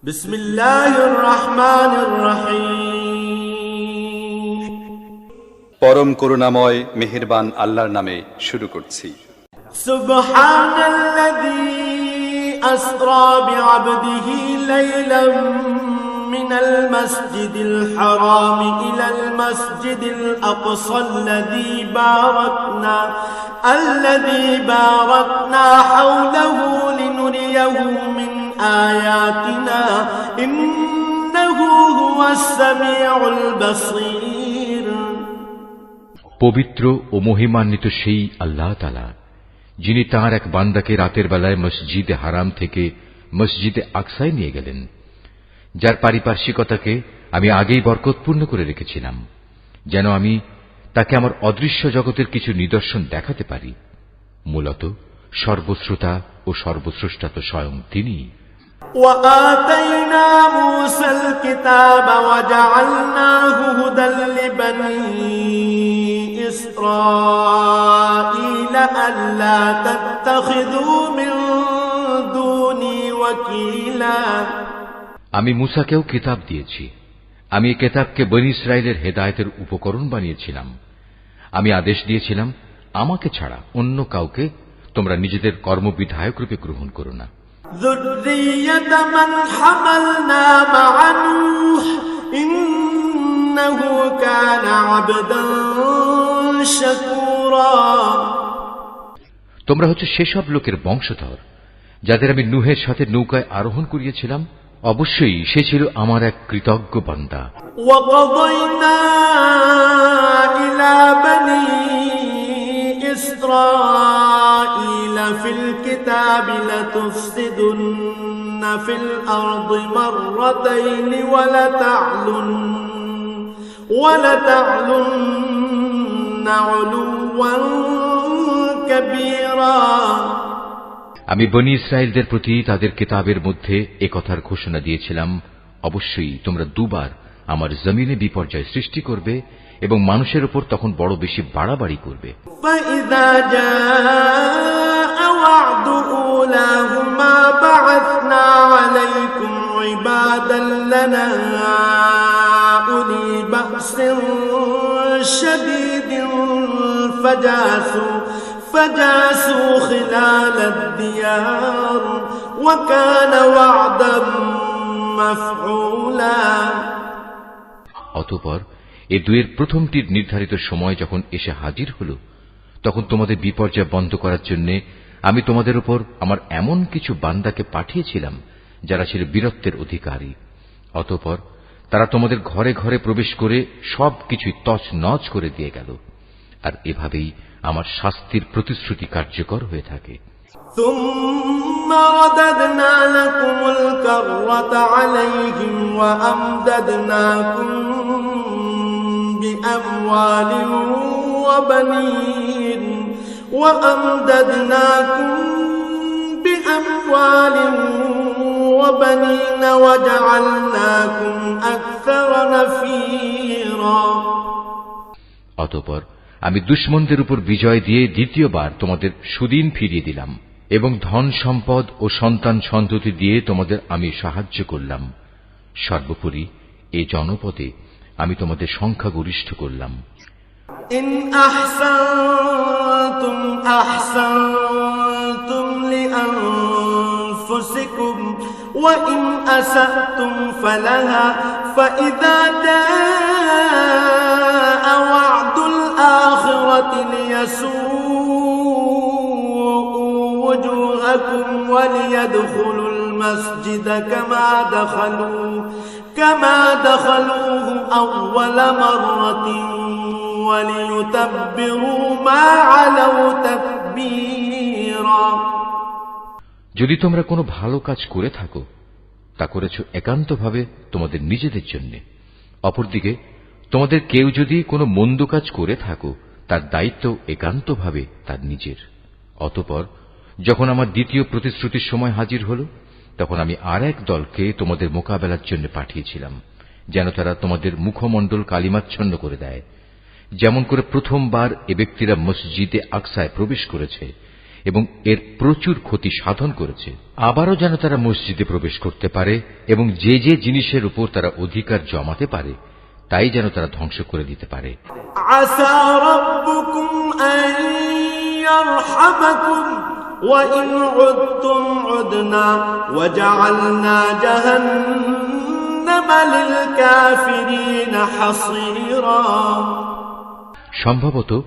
বিসমিল্লাহির রহমানির রহিম। পরম করুণাময় মেহেরবান আল্লাহর নামে শুরু করছি। সুবহানাল্লাযী আসরা বিআবদিহি লাইলাম মিনাল মাসজিদিল হারাম ইলাল মাসজিদিল আকসাল্লাযী বারাকনা হাওলাহু লিনুরিয়াহু মিন আয়াতিনা ইন্নাহু হুয়াস সামিউল বাসীর। পবিত্র ও মহিমান্বিত সেই আল্লাহ তাআলা, যিনি তাঁর এক বান্দাকে রাতের বেলায় মসজিদে হারাম থেকে মসজিদে আকসায় নিয়ে গেলেন, যার পারিপার্শ্বিকতাকে আমি আগেই বরকতপূর্ণ করে রেখেছিলাম, যেন আমি তাকে আমার অদৃশ্য জগতের কিছু নিদর্শন দেখাতে পারি। মূলত সর্বশ্রোতা ও সর্বস্রষ্টা তো স্বয়ং তিনিই। وآتينا موسى الكتاب وجعلناه هدى لبني إسرائيل ألا تتخذوا من دوني وكيلا। আমি মূসাকেও কিতাব দিয়েছি। আমি এই কিতাবকে বনী ইসরায়েলের হেদায়েতের উপকরণ বানিয়েছিলাম। আমি আদেশ দিয়েছিলাম, আমাকে ছাড়া অন্য কাউকে তোমরা নিজেদের কর্মবিধায়ক রূপে গ্রহণ করো না। ذرية من حملنا مع نوح إنه كان عبدا شكورا। তোমরা হচ্ছে সেসব লোকের বংশধর যাদের আমি নূহের সাথে নৌকায় আরোহণ করিয়েছিলাম। অবশ্যই সে ছিল আমার এক কৃতজ্ঞ বান্দা। وقضينا إلى بني إسرائيل في الكتاب لتفسدن في الأرض مرتين ولتعلن علوا كبيرا। আমি বনী ইসরায়েলদের প্রতি তাদের কিতাবের মধ্যে একথার ঘোষণা দিয়েছিলাম, অবশ্যই তোমরা দুবার আমার জমিনে বিপর্যয় সৃষ্টি করবে এবং মানুষের উপর তখন বড় বেশি বাড়াবাড়ি করবে। فإذا جاء وعد أولاهما بعثنا عليكم عبادا لنا أولي بأس شديد فجاسوا خلال الديار وكان وعدا مفعولا। অতঃপর এ দুয়ের প্রথমটির নির্ধারিত সময় যখন এসে হাজির হল, তখন তোমাদের বিপর্যয় বন্ধ করার জন্য আমি তোমাদের উপর আমার এমন কিছু বান্দাকে পাঠিয়েছিলাম যারা ছিল বীরত্বের অধিকারী। অতঃপর তারা তোমাদের ঘরে ঘরে প্রবেশ করে সবকিছুই তছনছ করে দিয়ে গেল। আর এভাবেই আমার শাস্তির প্রতিশ্রুতি কার্যকর হয়ে থাকে। ثم رددنا لكم الكرة عليهم وأمددناكم بأموال وبنين وجعلناكم أكثر نفيرا। অতঃপর আমি দুশমনদের উপর বিজয় দিয়ে দ্বিতীয়বার তোমাদের সুদিন ফিরিয়ে দিলাম এবং ধন সম্পদ ও সন্তান সন্ততি দিয়ে তোমাদের আমি সাহায্য করলাম। সর্বোপরি এ জনপদে আমি তোমাদের সংখ্যাগরিষ্ঠ করলাম। ইন আহসানতুম আহসানতুম লিআনফুসিকুম ওয়া ইন আসাতুম ফালাহা ফাইযা জাআ ওয়া'দুল আখিরাতি লিয়াসু'উ وجوهكم وليدخلوا المسجد كما دخلوه أول مرة وليتبروا ما علوا تتبيرا। যদি তোমরা কোনো ভালো কাজ করে থাকো, তা করেছ একান্তভাবে তোমাদের নিজেদের জন্য। অপরদিকে তোমাদের কেউ যদি কোনো মন্দ কাজ করে থাকো, তার দায়িত্ব একান্তভাবে তার নিজের। অতঃপর যখন আমার দ্বিতীয় প্রতিশ্রুতির সময় হাজির হল, তখন আমি আর এক দলকে তোমাদের মোকাবেলার জন্য পাঠিয়েছিলাম, যেন তারা তোমাদের মুখমণ্ডল কালিমাচ্ছন্ন করে দেয়। যেমন করে প্রথমবার এ ব্যক্তিরা মসজিদে আকসায় প্রবেশ করেছে এবং এর প্রচুর ক্ষতি সাধন করেছে। আবারও যেন তারা মসজিদে প্রবেশ করতে পারে এবং যে যে জিনিসের উপর তারা অধিকার জমাতে পারে তাই যেন তারা ধ্বংস করে দিতে পারে। আসা রাব্বুকুম আন ইয়ারহামাকুম ওয়া ইন উদতুম উদনা ওয়া জাআলনা জাহান্নামা লিল কাফিরিনা হাসীরা। সম্ভবত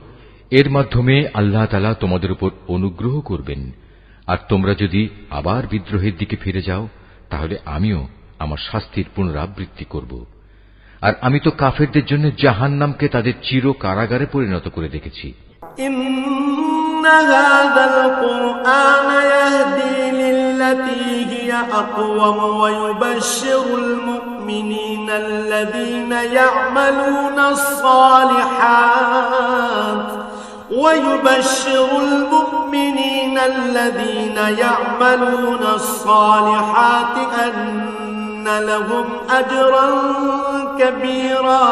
এর মাধ্যমে আল্লাহ তাআলা তোমাদের উপর অনুগ্রহ করবেন, আর তোমরা যদি আবার বিদ্রোহের দিকে ফিরে যাও তাহলে আমিও আমার শাস্তির পুনরাবৃত্তি করব। আর আমি তো কাফেরদের জন্য জাহান্নামকে তাদের চির কারাগারে পরিণত করে রেখেছি। ইন্না হাযাল কুরআন ইয়াহদি লিল্লাতী হিয়া আকওয়াম ওয়া ইউবাশশিরুল মুমিনিনা আল্লাযীনা ইয়া'মালুনাস সালিহাত ويبشر المؤمنين الذين يعملون الصالحات أن لهم أجرا كبيرا।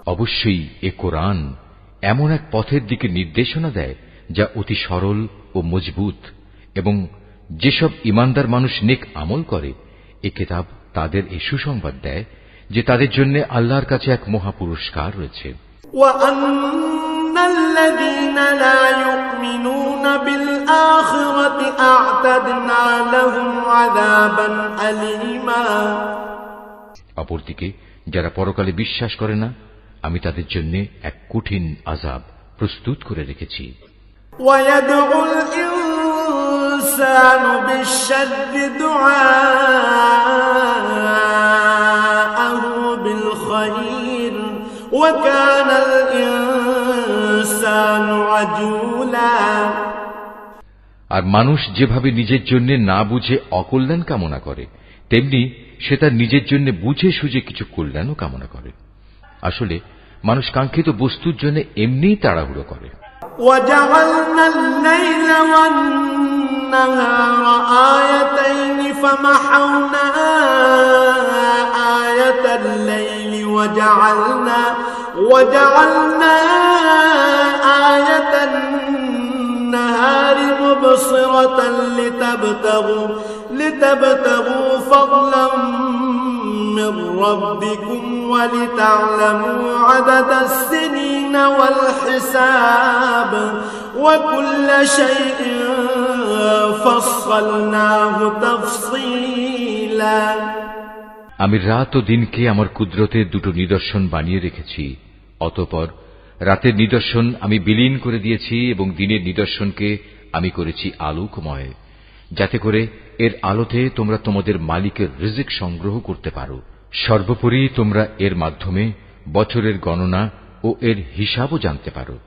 অবশ্যই এ কোরআন এমন এক পথের দিকে নির্দেশনা দেয় যা অতি সরল ও মজবুত, এবং যেসব ঈমানদার মানুষ নেক আমল করে এ কিতাব তাদের এই সুসংবাদ দেয় যে তাদের জন্য আল্লাহর কাছে এক মহা পুরস্কার রয়েছে। الذين لا يؤمنون بالآخرة أعتدنا لهم عذابا أليما। অপরদিকে যারা পরকালে বিশ্বাস করে না আমি তাদের জন্য এক কঠিন আযাব প্রস্তুত করে রেখেছি। ويدعو الإنسان بالشر دعاءه بالخير وكان الإنسان عجولا। আর মানুষ যেভাবে নিজের জন্য না বুঝে অকল্যাণ কামনা করে তেমনি সে তার নিজের জন্য বুঝে সুঝে কিছু কল্যাণও কামনা করে। আসলে মানুষ কাঙ্ক্ষিত বস্তুর জন্য এমনিই তাড়াহুড়ো করে। وجعلنا الليل والنهار آيتين فمحونا آية الليل وجعلنا آية النهار مبصرة لتبتغوا فضلا من ربكم ولتعلموا عدد السنين والحساب وكل شيء فصلناه تفصيلا। আমি রাত ও দিনকে আমার কুদরতের দুটো নিদর্শন বানিয়ে রেখেছি, অতঃপর রাতের নিদর্শন আমি বিলীন করে দিয়েছি এবং দিনের নিদর্শনকে আমি করেছি আলোকময়, যাতে করে এর আলোতে তোমরা তোমাদের মালিকের রিজিক সংগ্রহ করতে পারো। সর্বোপরি তোমরা এর মাধ্যমে বছরের গণনা ও এর হিসাবও জানতে পারো।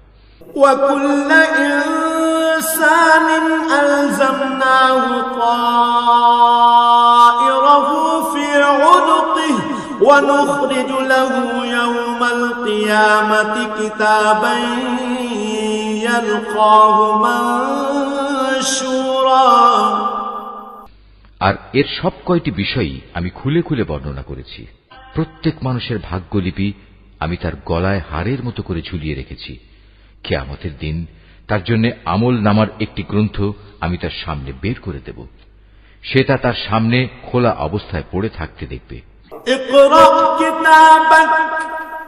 وَكُلَّ إِنسَانٍ أَلْزَمْنَاهُ طَائِرَهُ فِي عُنُقِهِ وَنُخْرِجُ لَهُ يَوْمَ الْقِيَامَةِ كِتَابًا يَلْقَاهُ مَنشُورًا। আর এর সব কয়টি বিষয়ই আমি খুলে খুলে বর্ণনা করেছি। প্রত্যেক মানুষের ভাগ্যলিপি আমি তার গলায় হারের মতো করে ঝুলিয়ে রেখেছি। কিয়ামতের দিন তার জন্য আমল নামার একটি গ্রন্থ আমি তার সামনে বের করে দেব। সে তা তার সামনে খোলা অবস্থায় পড়ে থাকতে দেখবে। ইকরা কিতাবাক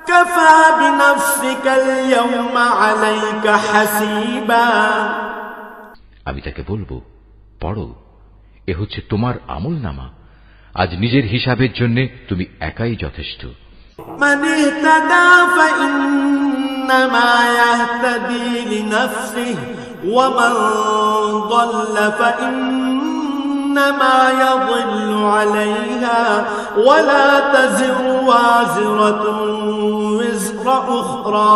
কাফা বিনাফসিকা আল-ইয়াওমা আলাইকা হাসিবা। আমি তাকে বলবো, পড়ো, এ হচ্ছে তোমার আমল নামা, আজ নিজের হিসাবের জন্য তুমি একাই যথেষ্ট। মান ইহতাদা فإنما يهتدي لنفسه ومن ضل فإنما يضل عليها ولا تزر وازرة وزر أخرى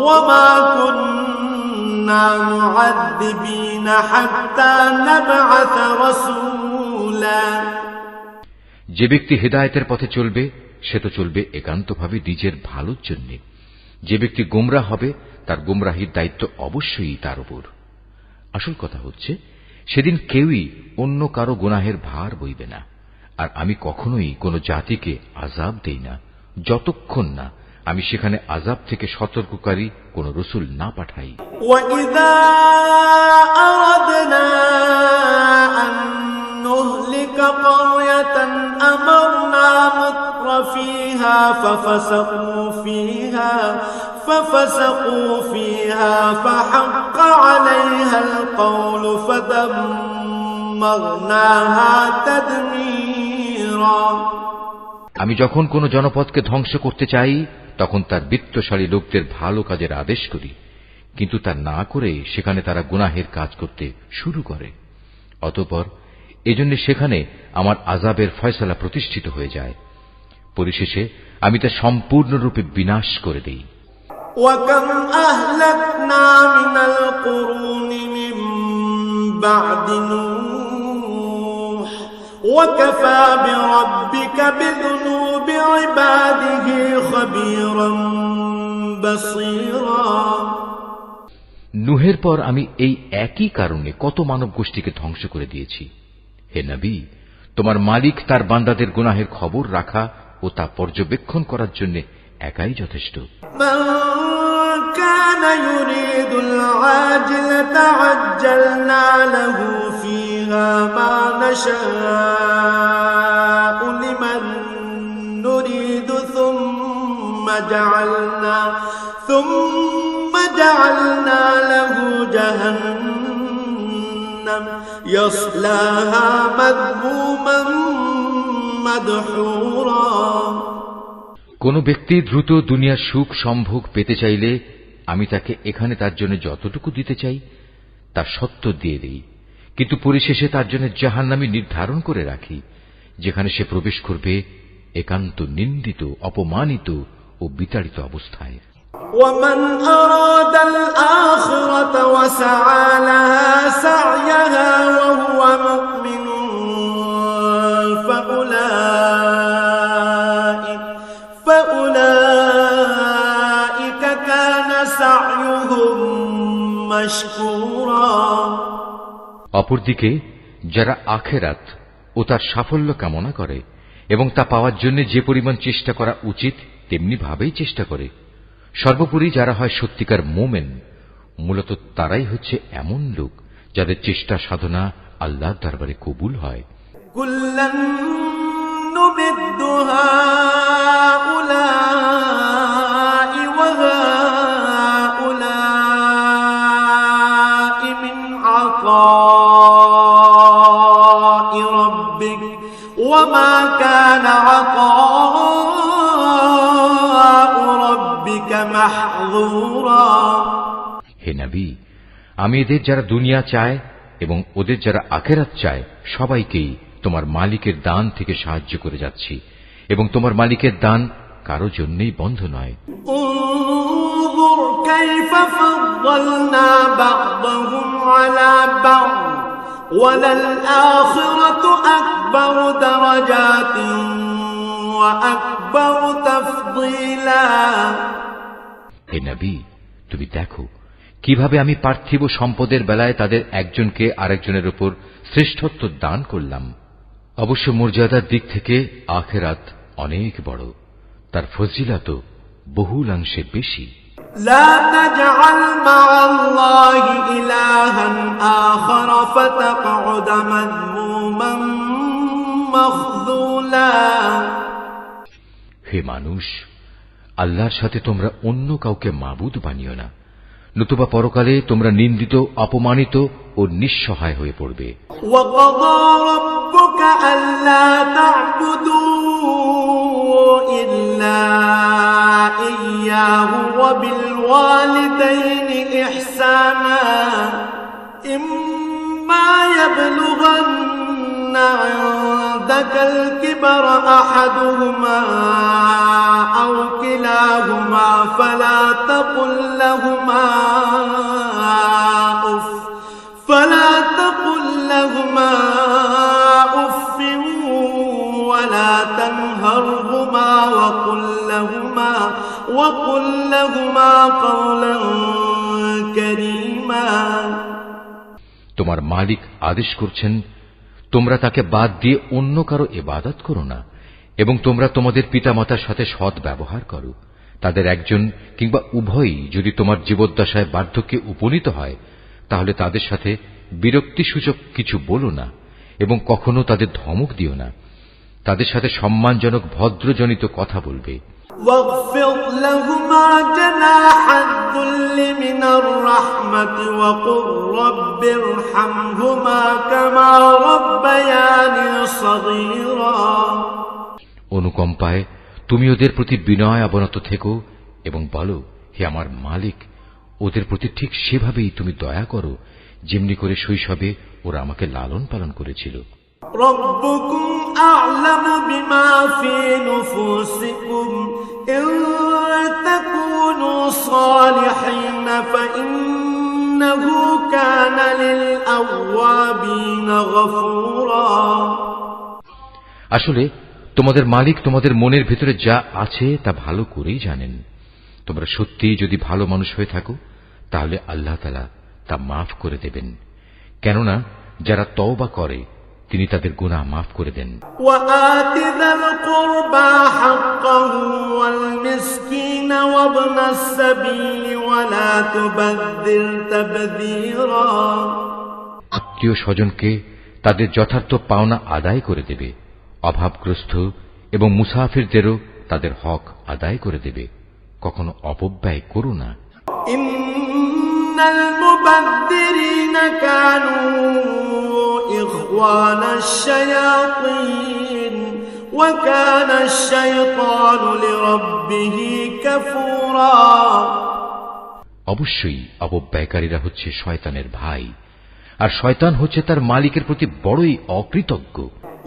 وما كنا معذبين حتى نبعث رسولا। যে ব্যক্তি হেদায়েতের পথে চলবে সে তো চলবে একান্তভাবে নিজের ভালোর জন্য। যে ব্যক্তি গোমরাহ হবে তার গোমরাহির দায়িত্ব অবশ্যই তার উপর। আসল কথা হচ্ছে সেদিন কেউই অন্য কারো গুনাহের ভার বইবে না। আর আমি কখনোই কোনো জাতিকে আযাব দেই না যতক্ষণ না আমি সেখানে আযাব থেকে সতর্ককারী কোন রাসূল না পাঠাই। وَإِذَا أَرَدْنَا أَن نُّهْلِكَ قَرْيَةً أَمَرْنَا مُتْرَفِيهَا فَفَسَقُوا فِيهَا فَحَقَّ عَلَيْهَا الْقَوْلُ فَدَمَّرْنَاهَا تَدْمِيرًا। আমি যখন কোন জনপদকে ধ্বংস করতে চাই তখন তার বিত্তশালী লোকদের ভালো কাজের আদেশ করি, কিন্তু তা না করে সেখানে তারা গুনাহের কাজ করতে শুরু করে। অতঃপর এজন্য সেখানে আমার আযাবের ফয়সালা প্রতিষ্ঠিত হয়ে যায়। পরিশেষে আমি তা সম্পূর্ণরূপে বিনাশ করে দেই। وَكَمْ أَهْلَكْنَا مِنَ الْقُرُونِ مِنْ بَعْدِ نُوحٍ وَكَفَى بِرَبِّكَ بِذُنُوبِ عِبَادِهِ خَبِيرًا بَصِيرًا। নূহের পর আমি এই একই কারণে কত মানব গোষ্ঠীকে ধ্বংস করে দিয়েছি। হে নবী, তোমার মালিক তার বান্দাদের গুনাহের খবর রাখা ও তা পর্যবেক্ষণ করার জন্য একাই যথেষ্ট। من كان يريد العاجلة عجلنا له فيها ما نشاء لمن نريد ثم جعلنا له جهنم يصلاها مذموما مدحورا। কোন ব্যক্তি দ্রুত দুনিয়ার সুখ সম্ভোগ পেতে চাইলে আমি তাকে এখানে তার জন্য যতটুকু দিতে চাই তার সত্য দিয়ে দেই, কিন্তু পরিশেষে তার জন্য জাহান্নামী নির্ধারণ করে রাখি, যেখানে সে প্রবেশ করবে একান্ত নিন্দিত, অপমানিত ও বিতাড়িত অবস্থায়। ومن أراد الآخرة وسعى لها سعيها وهو مؤمن فأولئك كان سعيهم مشكورا। অপরদিকে যারা আখিরাত ও তার সাফল্য কামনা করে এবং তা পাওয়ার জন্য যে পরিমাণ চেষ্টা করা উচিত তেমনি ভাবেই চেষ্টা করে, সর্বোপরি যারা হয় সত্যিকার মোমেন, মূলত তারাই হচ্ছে এমন লোক যাদের চেষ্টা সাধনা আল্লাহর দরবারে কবুল হয়। কুল্লান নুমিদ্দু হাউলাই ওয়া হাউলাই মিন আতাই রাব্বিক ওয়া মা কানা হে নবী, আমি এদের যারা দুনিয়া চায় এবং ওদের যারা আখিরাত চায় সবাইকেই তোমার মালিকের দান থেকে সাহায্য করে যাচ্ছি, এবং তোমার মালিকের দান কারো জন্যই বন্ধ নয়। انظر كيف فضلنا بعضهم على بعض وللآخرة أكبر درجات وأكبر تفضيلا। হে নবী, তুমি দেখো কিভাবে আমি পার্থিব সম্পদের বেলায় তাদের একজনকে আরেকজনের উপর শ্রেষ্ঠত্ব দান করলাম। অবশ্য মর্যাদার দিক থেকে আখিরাত অনেক বড়, তার ফজিলত বহুলাংশে বেশি। لا تجعل مع الله إلها آخر فتقعد مذموما مخذولا। হে মানুষ, আল্লাহর সাথে তোমরা অন্য কাউকে মাবুদ বানিও না, নতুবা পরকালে তোমরা নিন্দিত, অপমানিত ও নিঃসহায় হয়ে পড়বে। وَقَضَى رَبُّكَ أَلَّا تَعْبُدُوا إِلَّا إِيَّاهُ وَبِالْوَالِدَيْنِ إِحْسَانًا إِمَّا يَبْلُغَنَّ عِندَكَ الْكِبَرَ أَحَدُهُمَا أَوْ كِلَاهُمَا فَلَا تَقُل لَّهُمَا أُفٍّ ولا تنهرهما وقل لهما قولا كريما। তোমার মালিক আদেশ করছেন, তোমরা তাকে বাদ দিয়ে অন্য কারো ইবাদত করো না, এবং তোমরা তোমাদের পিতামাতার সাথে সৎ ব্যবহার করো, তাদের একজন কিংবা উভয়ই যদি তোমার জীবদ্দশায় বার্ধক্যে উপনীত হয়, তাহলে তাদের সাথে বিরক্তিসূচক কিছু বলো না এবং কখনো তাদের ধমক দিও না। তাদের সাথে সম্মানজনক ভদ্রজনিত কথা বলবে। واخفض لهما جناح الذل من الرحمة وقل رب ارحمهما كما ربياني صغيرا। অনুকম্পায় তুমি ওদের প্রতি বিনয় অবনত থেকো এবং বলো, হে আমার মালিক, ওদের প্রতি ঠিক সেভাবেই তুমি দয়া করো যেমনি করে শৈশবে ওরা আমাকে লালন পালন করেছিল। ربكم أعلم بما في نفوسكم إن تكونوا صالحين فإنه كان للأوابين غفورا। আসলে তোমাদের মালিক তোমাদের মনের ভিতরে যা আছে তা ভালো করেই জানেন। তোমরা সত্যিই যদি ভালো মানুষ হয়ে থাকো তাহলে আল্লাহ তাআলা তা মাফ করে দেবেন, কেননা যারা তওবা করে তিনি তাদের গুনাহ মাফ করে দেন। وآت ذا القربى حقه والمسكين وابن السبيل ولا تبذر تبذيرا। আত্মীয় স্বজনকে তাদের যথার্থ পাওনা আদায় করে দেবে, অভাবগ্রস্ত এবং মুসাফিরদেরও তাদের হক আদায় করে দেবে, কখনো অপব্যয় করো না। ইন্নাল মুবাদদিরিনা কানু ইখওয়ানাশ শায়াতিন ওয়া কানাশ শাইতানু লিরাব্বিহি কাফুরা। অবশ্যই অপব্যয়কারীরা হচ্ছে শয়তানের ভাই, আর শয়তান হচ্ছে তার মালিকের প্রতি বড়ই অকৃতজ্ঞ।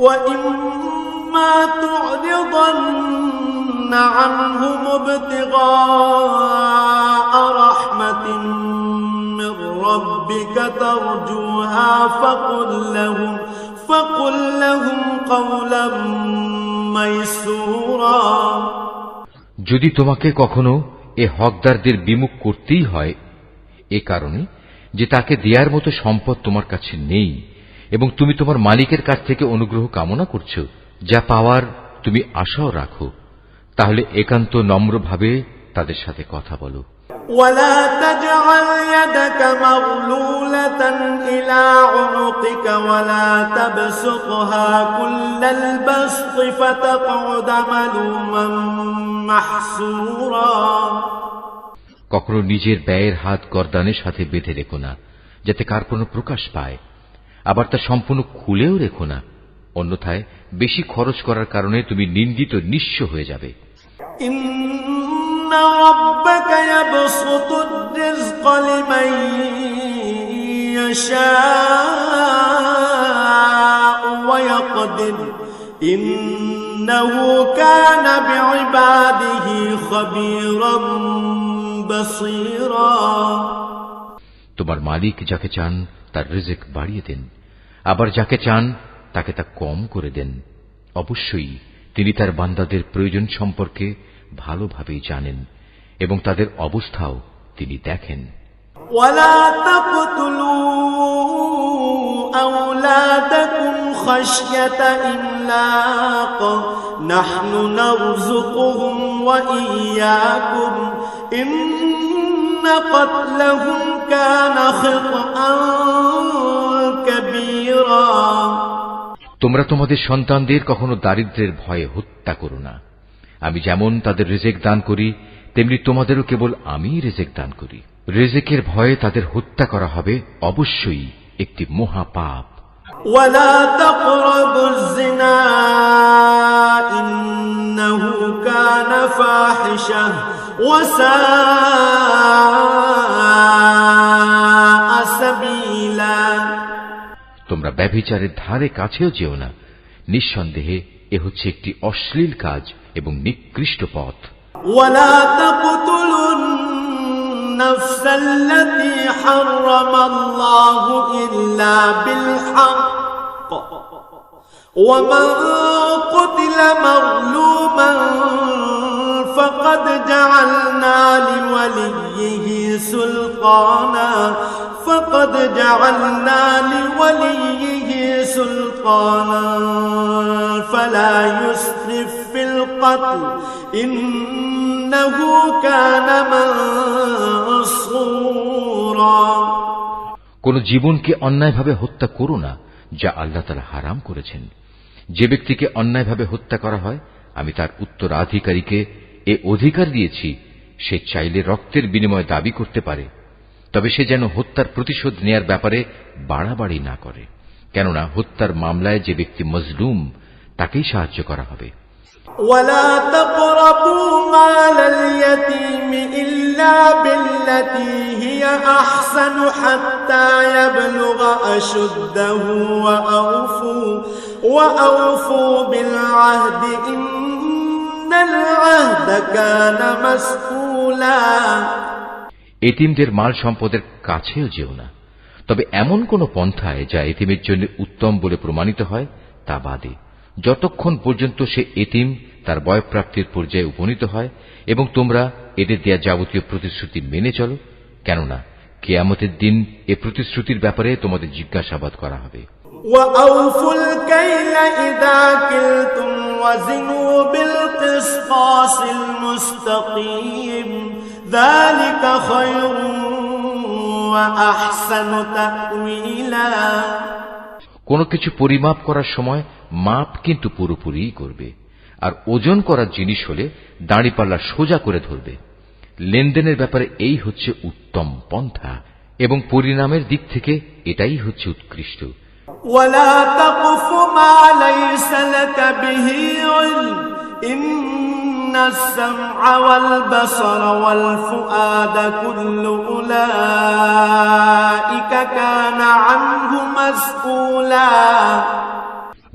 وَإِمَّا تُعْرِضَنَّ عَنْهُمُ ابْتِغَاءَ رَحْمَةٍ مِّن رَّبِّكَ تَرْجُوهَا فَقُل لَّهُمْ قَوْلًا مَّيْسُورًا। যদি তোমাকে কখনো এ হকদারদের বিমুখ করতেই হয়, এ কারণে যে তাকে দেয়ার মতো সম্পদ তোমার কাছে নেই এবং তুমি তোমার মালিকের কাছ থেকে অনুগ্রহ কামনা করছো, যা পাওয়ার তুমি আশাও রাখো, তাহলে একান্ত নম্রভাবে তাদের সাথে কথা বলো। ولا تجعل يدك مغلولة إلى عنقك ولا تبسطها كل البسط فتقعد ملوما محسورا। কখনো নিজের ব্যয়ের হাত গর্দানের সাথে বেঁধে রেখো না, যাতে কার কোনো প্রকাশ পায়, আবার তা সম্পূর্ণ খুলেও রেখো না, অন্যথায় বেশি খরচ করার কারণে তুমি নিন্দিত নিঃস্ব হয়ে যাবে। ইন্না রাব্বাকা ইয়াবসুতুর রিজকা লিমান ইয়াশাউ ওয়া ইয়াকদির ইন্নাহু কানা বিইবাদিহি খাবীরাম বাসীরা। তোমার মালিক যাকে চান তার রিজিক বাড়িয়ে দেন, আবার যাকে চান তাকে তা কম করে দেন। অবশ্যই তিনি তার বান্দাদের প্রয়োজন সম্পর্কে ভালোভাবেই জানেন এবং তাদের অবস্থাও তিনি দেখেন। ওয়ালা তাকতুলু আওলাদাকুম খাশয়াতা ইমলাক নাহনু নারযুকুহুম ওয়া ইয়্যাকুম ইন্না ক্বাতলাহুম কানা খিতআন কাবীরা। তোমরা তোমাদের সন্তানদের কখনো দারিদ্র্যের ভয়ে হত্যা করো না। আমি যেমন তাদের রিজিক দান করি, তেমনি তোমাদেরও কেবল আমিই রিজিক দান করি। রিজিকের ভয়ে তাদের হত্যা করা হবে অবশ্যই একটি মহাপাপ। ওয়ালা তাকরাবুজ জিনা ইন্নাহু কানা ফাহিশাহ ওয়া সাআ সাবিলা। তোমরা ব্যভিচারের ধারে কাছেও যেও না, নিঃসন্দেহে এ হচ্ছে একটি অশ্লীল কাজ এবং নিকৃষ্ট পথ। ওয়ালা তাকতুলুন নাফসাল্লাতী হারামাল্লাহু ইল্লা বিল হক ওয়া মান কুতিলা মাযলুমান ফাকাদ জাআলনা লিওয়ালিয়্যিহি সুলতানা فقد جعلنا لوليه سلطانا فلا يسرف في القتل القتل إنه كان منصورا। কোন জীবনকে অন্যায়ভাবে হত্যা করো না যা আল্লাহ তাআলা হারাম করেছেন। যে ব্যক্তিকে অন্যায়ভাবে হত্যা করা হয় আমি তার উত্তরাধিকারীকে এ অধিকার দিয়েছি সে চাইলে রক্তের বিনিময়ে দাবি করতে পারে, তবে সে যেন হত্যার প্রতিশোধ নেয়ার ব্যাপারে বাড়াবাড়ি না করে, কেননা হত্যার মামলায় যে ব্যক্তি মজলুম তাকেই সাহায্য করা হবে। ولا تقربوا مال اليتيم إلا بالتي هي أحسن حتى يبلغ أشده وأوفوا بالعهد إن العهد كان مسؤولا। এতিমদের মাল সম্পদের কাছেও যেও না, তবে এমন কোন পন্থায় যা এতিমের জন্য উত্তম বলে প্রমাণিত হয় তা বাদে, যতক্ষণ পর্যন্ত সে এতিম তার বয়ঃপ্রাপ্তির পর্যায়ে উপনীত হয়, এবং তোমরা এদের দেয়া যাবতীয় প্রতিশ্রুতি মেনে চলো, কেননা কিয়ামতের দিন এ প্রতিশ্রুতির ব্যাপারে তোমাদের জিজ্ঞাসাবাদ করা হবে। وأوفوا الكيل إذا كلتم وزنوا بالقسطاس المستقيم ذلك خير وأحسن تأويلا। কোন কিছু পরিমাপ করার সময় মাপ কিন্তু পুরোপুরি করবে, আর ওজন করার জিনিস হলে দাঁড়িপাল্লা সোজা করে ধরবে। লেনদেনের ব্যাপারে এই হচ্ছে উত্তম পন্থা, এবং পরিণামের দিক থেকে এটাই হচ্ছে উৎকৃষ্ট। ولا تقف ما ليس لك به علم إن السمع والبصر والفؤاد كل أولئك كان عنه مسؤولا।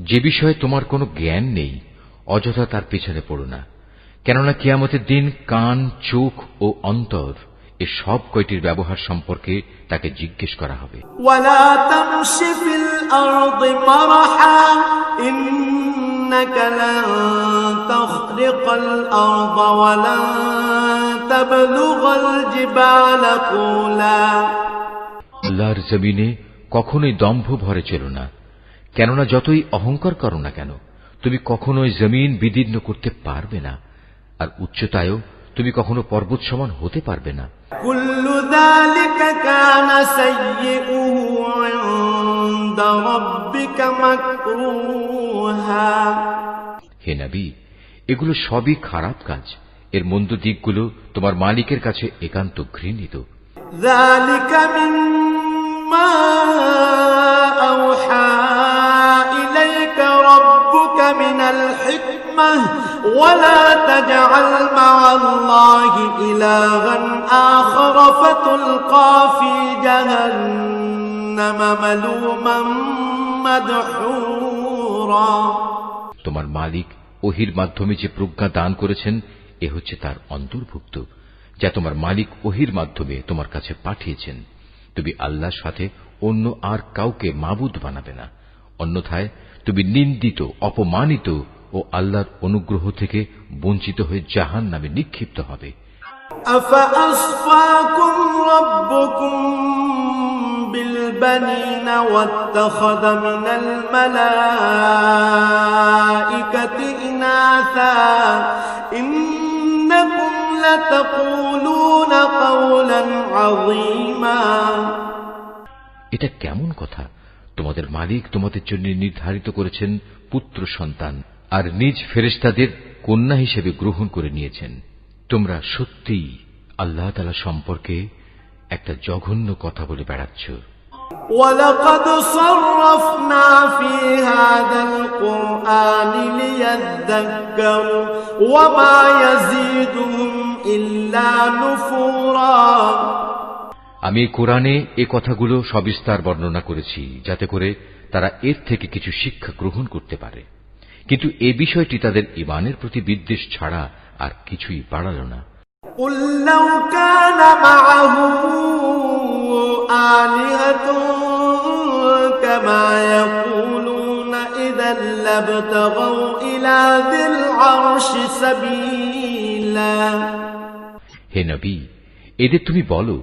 যে বিষয়ে তোমার কোনো জ্ঞান নেই অযথা তার পেছনে পড়ো না, কেননা কিয়ামতের দিন কান, চোখ ও অন্তর এ সব কয়টির ব্যবহার সম্পর্কে তাকে জিজ্ঞেস করা হবে। ولا تمش في الأرض مرحا إنك لن تخرق الأرض ولن تبلغ الجبال طولا। আল্লাহর জমিনে কখনোই দম্ভ ভরে চলো না, কেননা যতই অহংকার করো না কেন তুমি কখনোই জমিন বিদীর্ণ করতে পারবে না, আর উচ্চতায়ও তুমি কখনো পর্বত সমান হতে পারবে না। كل ذلك كان سيئه عند ربك مكروها। হে নবী, এগুলো সবই খারাপ কাজ, এর মন্দ দিকগুলো তোমার মালিকের কাছে একান্ত ঘৃণিত। ذلك مما أوحى إليك ربك من الحكمة ولا تجعل مع الله إلها آخر فتلقى في جهنم ملوما مدحورا। তোমার মালিক ওহির মাধ্যমে যে প্রজ্ঞা দান করেছেন এ হচ্ছে তার অন্তর্ভুক্ত, যা তোমার মালিক ওহির মাধ্যমে তোমার কাছে পাঠিয়েছেন। তুমি আল্লাহর সাথে অন্য আর কাউকে মাবুদ বানাবে না, অন্যথায় তুমি নিন্দিত, অপমানিত ও আল্লাহর অনুগ্রহ থেকে বঞ্চিত হয়ে জাহান্নামে নিক্ষিপ্ত হবে। أفأصفاكم ربكم بالبنين واتخذ من الملائكة إناثا إنكم لتقولون قولا عظيما। এটা কেমন কথা? তোমাদের মালিক তোমাদের জন্য নির্ধারিত করেছেন পুত্র সন্তান, আর নিজ ফেরেশতাদের কন্যা হিসেবে গ্রহণ করে নিয়েছেন। তোমরা সত্যিই আল্লাহ তাআলা সম্পর্কে একটা জঘন্য কথা বলে বেড়াচ্ছ। وَلَقَدْ صَرَّفْنَا فِي هَذَا الْقُرْآنِ لِيَذَّكَّرُوا وَمَا يَزِيدُهُمْ إِلَّا نُفُورًا। আমি কোরআনে এ কথাগুলো সবিস্তার বর্ণনা করেছি যাতে করে তারা এর থেকে কিছু শিক্ষা গ্রহণ করতে পারে, কিন্তু এ বিষয়টি তাদের ঈমানের প্রতি বিদ্বেষ ছাড়া আর কিছুই বাড়াল না। قُل لَّوْ كَانَ مَعَهُ آلِهَةٌ كَمَا يَقُولُونَ إِذًا لَّابْتَغَوْا إِلَى ذِي الْعَرْشِ سَبِيلًا। হে নবী, এদের তুমি বলো,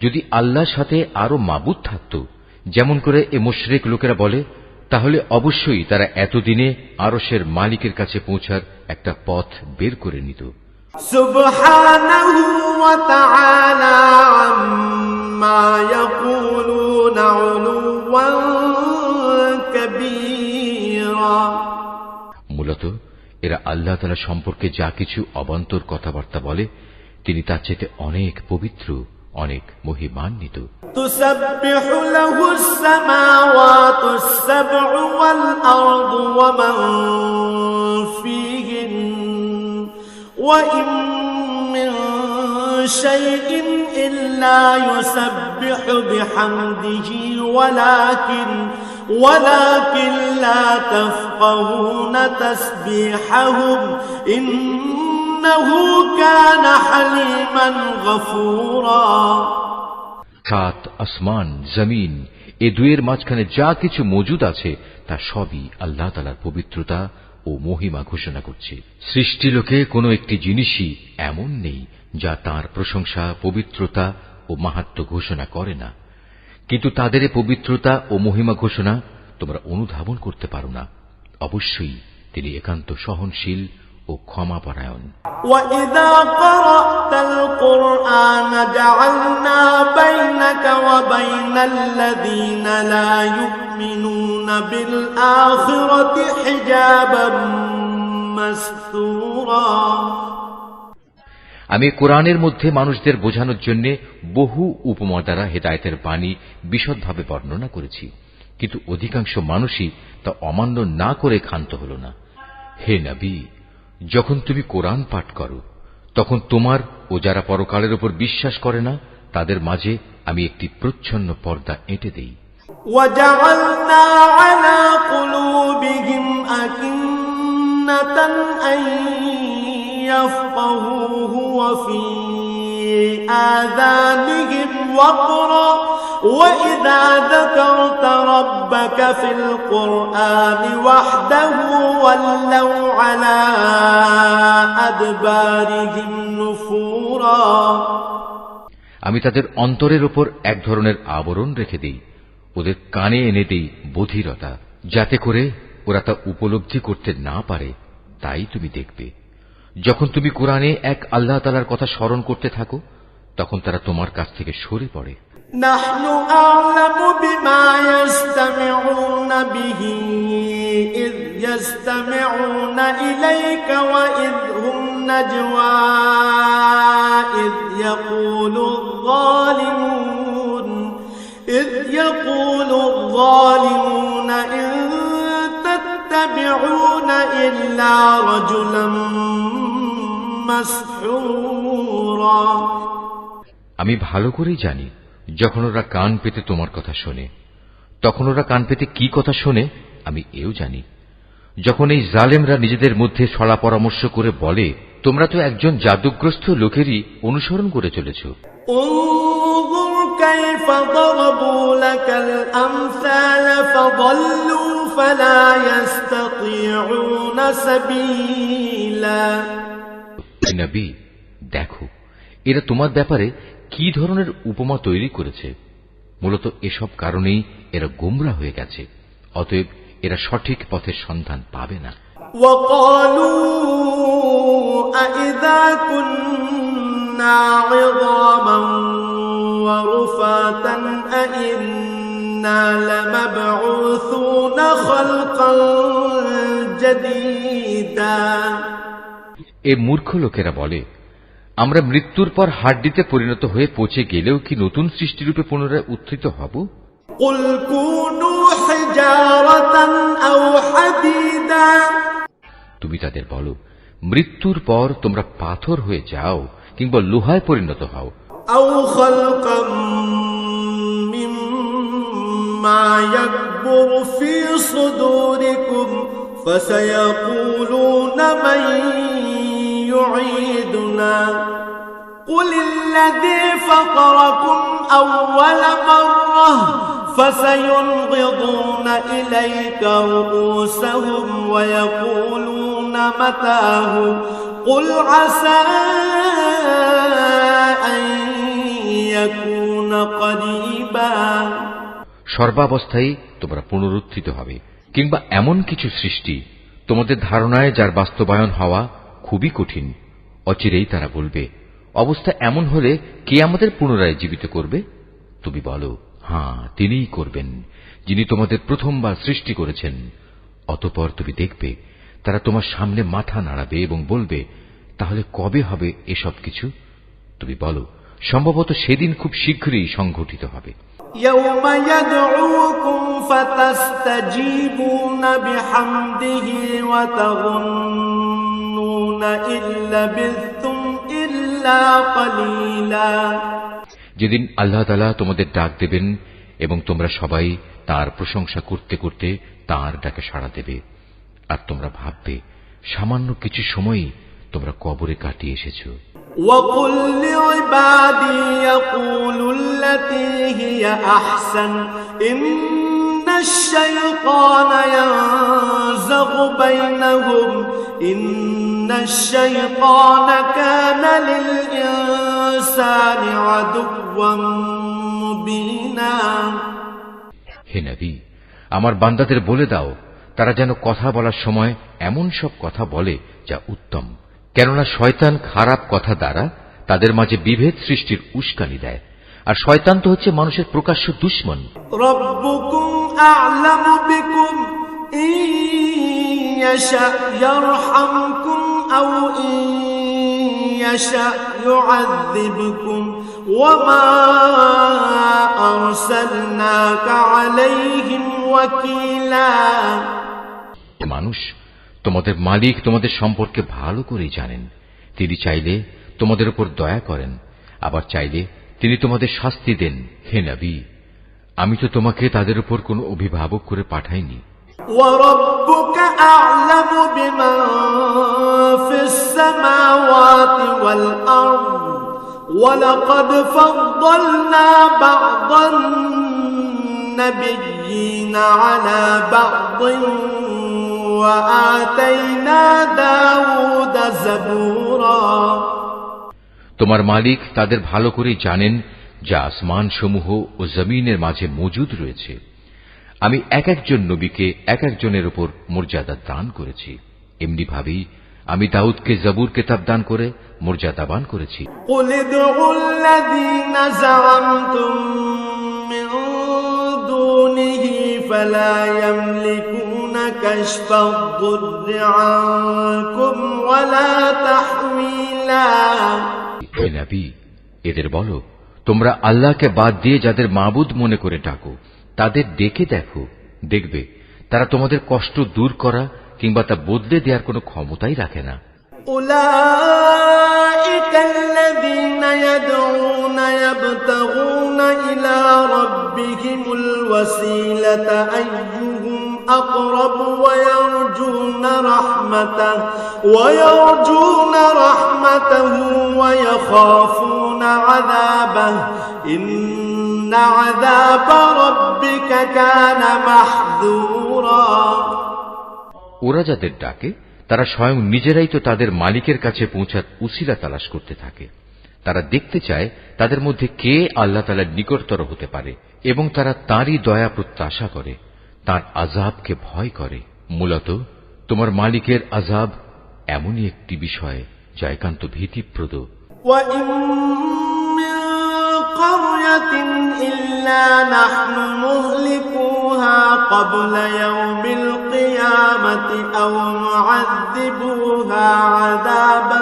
যদি আল্লাহর সাথে আরো মাবুদ থাকত, যেমন করে এ মুশরিক লোকেরা বলে, তাহলে অবশ্যই তারা এতদিনে আরশের মালিকের কাছে পৌঁছার একটা পথ বের করে নিত। সুবহানাহু ওয়া তাআলা আম্মা ইয়াকুলুনা উলুওয়ান কাবীরা। মূলত এরা আল্লাহ তাআলা সম্পর্কে যা কিছু অবান্তর কথাবার্তা বলে তিনি তার চেয়ে অনেক পবিত্র, অনেক মহিমান্বিত। তুসাব্বিহু লাহুস সামাওয়াতুস সাব'উ ওয়াল আরদু ওয়া মান ফীহিন ওয়া ইন মিন শাইইন ইল্লা ইউসাব্বিহু বিহামদিহি ওয়ালাকিন লা তাফকাহুনা তাসবিহাহুম ইন্নাহু কানা হালিমান গফুরা। সাত আসমান, জমিন, এ দুয়ের মাঝখানে যা কিছু মজুদ আছে তা সবই আল্লাহ তাআলার পবিত্রতা ও মহিমা ঘোষণা করছে। সৃষ্টিলোকে কোনো একটি জিনিসই এমন নেই যা তার প্রশংসা, পবিত্রতা ও মাহাত্ম্য ঘোষণা করে না, কিন্তু তাদের পবিত্রতা ও মহিমা ঘোষণা তোমরা অনুধাবন করতে পারো না। অবশ্যই তিনি একান্ত সহনশীল ও ক্ষমাপরায়ণ। وَإِذَا قَرَأْتَ الْقُرْآنَ جَعَلْنَا بَيْنَكَ وَبَيْنَ الَّذِينَ لَا يُؤْمِنُونَ بِالْآخِرَةِ حِجَابًا مَسْتُورًا। আমি কোরআনের মধ্যে মানুষদের বোঝানোর জন্য বহু উপমা দ্বারা হেদায়েতের বাণী বিশদভাবে বর্ণনা করেছি, কিন্তু অধিকাংশ মানুষই তা অমান্য না করে ক্ষান্ত হল না। হে নবী, যখন তুমি কোরআন পাঠ করো তখন তোমার ও যারা পরকালের উপর বিশ্বাস করে না তাদের মাঝে আমি একটি প্রচ্ছন্ন পর্দা এঁটে দেই। وَجَعَلْنَا عَلَى قُلُوبِهِمْ أَكِنَّةً أَن يَفْقَهُوهُ وَفِي آذَانِهِمْ وَقْرًا وَإِذَا ذَكَرْتَ رَبَّكَ فِي الْقُرْآنِ وَحْدَهُ وَلَّوْا عَلَى أَدْبَارِهِمْ نُفُورًا। আমি তাদের অন্তরের উপর এক ধরনের আবরণ রেখে দেই, ওদের কানে এনে দেই বধিরতা, যাতে করে ওরা তা উপলব্ধি করতে না পারে। তাই তুমি দেখবে যখন তুমি কোরআনে এক আল্লাহ তাআলার কথা স্মরণ করতে থাকো তখন তারা তোমার কাছ থেকে সরে পড়ে। নাহনু আ'লামু বিমা ইয়াসতামিউনা বিহি ইয ইয়াসতামিউনা ইলাইকা ওয়া ইয হুম নাজওয়া ইয ইয়াকুলু الظالمون إن تتبعون إلا رجلا مسحورا। আমি ভালো করেই জানি যখন ওরা কান পেতে তোমার কথা শোনে তখন ওরা কান পেতে কি কথা শোনে আমি এও জানি। যখন এই জালেমরা নিজেদের মধ্যে ছড়া পরামর্শ করে বলে তোমরা তো একজন জাদুগ্রস্ত লোকেরই অনুসরণ করে চলেছ। انظر كيف ضربوا لك الأمثال فضلوا فلا يستطيعون سبيلا। নবী, দেখো এরা তোমার ব্যাপারে কি ধরনের উপমা তৈরি করেছে। মূলত এসব কারণেই এরা গোমরা হয়ে গেছে, অতএব এরা সঠিক পথের সন্ধান পাবে না। وقالوا أئذا كنا عظاما ورفاتا أئنا لمبعوثون خلقا جديدا। এ মূর্খ লোকেরা বলে আমরা মৃত্যুর পর হাড্ডিতে পরিণত হয়ে পচে গেলেও কি নতুন সৃষ্টিরূপে পুনরায় উত্থিত হব? قل كونوا حجارة أو حديدا। তুমি তাদের বলো মৃত্যুর পর তোমরা পাথর হয়ে যাও কিংবা লোহায় পরিণত হও। أو خلقا مما يكبر في صدوركم فسيقولون من يعيدنا قل الذي فطركم أول مرة فسينغضون إليك رؤوسهم ويقولون متاه قل عسى أن يكون قريبا। সর্বাবস্থায় তোমরা পুনরুত্থিত হবে, কিংবা এমন কিছু সৃষ্টি তোমাদের ধারণায় যার বাস্তবায়ন হওয়া খুবই কঠিন, অচিরেই তারা বলবে, অবস্থা এমন হলে কে আমাদের পুনরায় জীবিত করবে? তুমি বলো, হ্যাঁ, তিনিই করবেন, যিনি তোমাদের প্রথমবার সৃষ্টি করেছেন। অতঃপর তুমি দেখবে তারা তোমার সামনে মাথা নাড়াবে এবং বলবে, তাহলে কবে হবে এসব কিছু? তুমি বলো, সম্ভবত সেদিন খুব শীঘ্রই সংঘটিত হবে। يوم يدعوكم فتستجيبون بحمده وتظنون إن لبثتم إلا قليلا। যেদিন আল্লাহ তাআলা তোমাদের ডাক দেবেন এবং তোমরা সবাই তার প্রশংসা করতে করতে তার ডাকে সাড়া দেবে, আর তোমরা ভাববে সামান্য কিছু সময়ই তোমরা কবরে কাটিয়ে এসেছো। وَقُلْ لِعِبَادِي يَقُولُوا الَّتِي هِيَ أَحْسَنُ إِنَّ الشَّيْطَانَ يَنزَغُ بَيْنَهُمْ إِنَّ الشَّيْطَانَ كَانَ لِلْإِنسَانِ عَدُوًّا مُبِينًا। হে নবী, আমার বান্দাদের বলে দাও তারা যেন কথা বলার সময় এমন সব কথা বলে যা উত্তম, কেননা শয়তান খারাপ কথা দ্বারা তাদের মাঝে বিভেদ সৃষ্টির উস্কানি দেয়, আর শয়তান তো হচ্ছে মানুষের প্রকাশ্য দুশমন। রব্বুকুম আ'লামু বিকুম ইন ইয়াশা ইয়ারহামকুম আও ইন ইয়াশা ইউআযযিবকুম ওয়া মা আরসালনাকা আলাইহিম ওয়াকিলা। মানুষ, তোমাদের মালিক তোমাদের সম্পর্কে ভালো করেই জানেন। তিনি চাইলে তোমাদের উপর দয়া করেন, আবার চাইলে তিনি তোমাদের শাস্তি দেন। হে নবী, আমি তো তোমাকে তাদের উপর কোনো অভিভাবক করে পাঠাইনি। ওয়ারাব্বুকা আ'লামু বিমান ফিস সামাওয়াতি ওয়াল আরদ ওয়া লাকাদ ফাদ্দালনা বা'দান নাবিয়্যিনা আলা বা'দিন وآتينا داود زبورا। তোমার মালিক তাদের ভালো করে জানেন যা আসমান সমূহ ও জমিনের মাঝে মজুদ রয়েছে। আমি এক একজন নবীকে এক একজনের উপর মর্যাদা দান করেছি, এমনি ভাবেই আমি দাউদকে জবুর কিতাব দান করে মর্যাদাবান করেছি। قُلِ ادْعُوا الَّذِينَ زَعَمْتُم مِّن دُونِهِ فَلَا يَمْلِكُونَ كَشْفَ الضُّرِّ عَنكُمْ وَلَا تَحْوِيلًا। হে নবী, এদের বলো, তোমরা আল্লাহকে বাদ দিয়ে যাদের মাবুদ মনে করে ডাকো তাদের ডেকে দেখো, দেখবে তারা তোমাদের কষ্ট দূর করা কিংবা তা বদলে দেওয়ার কোনো ক্ষমতাই রাখে না। أولئك الذين يدعون يبتغون إلى ربهم الوسيلة أيهم أقرب ويرجون رحمته ويخافون عذابه إن عذاب ربك كان محذورا। ওরা যাদের ডাকে তারা স্বয়ং নিজেরাই তো তাদের মালিকের কাছে পৌঁছার উসিলা তালাশ করতে থাকে। তারা দেখতে চায় তাদের মধ্যে কে আল্লাহ তাআলার নিকটতর হতে পারে এবং তারা তাঁরই দয়া প্রত্যাশা করে, তাঁর আযাবকে ভয় করে। মূলত তোমার মালিকের আযাব এমনই একটি বিষয় যা একান্ত ভীতিপ্রদ। وَإِن مِّن قَرْيَةٍ إِلَّا نَحْنُ مُهْلِكُوهَا قَبْلَ يَوْمِ الْقِيَامَةِ أَوْ نُعَذِّبُوهَا عَذَابًا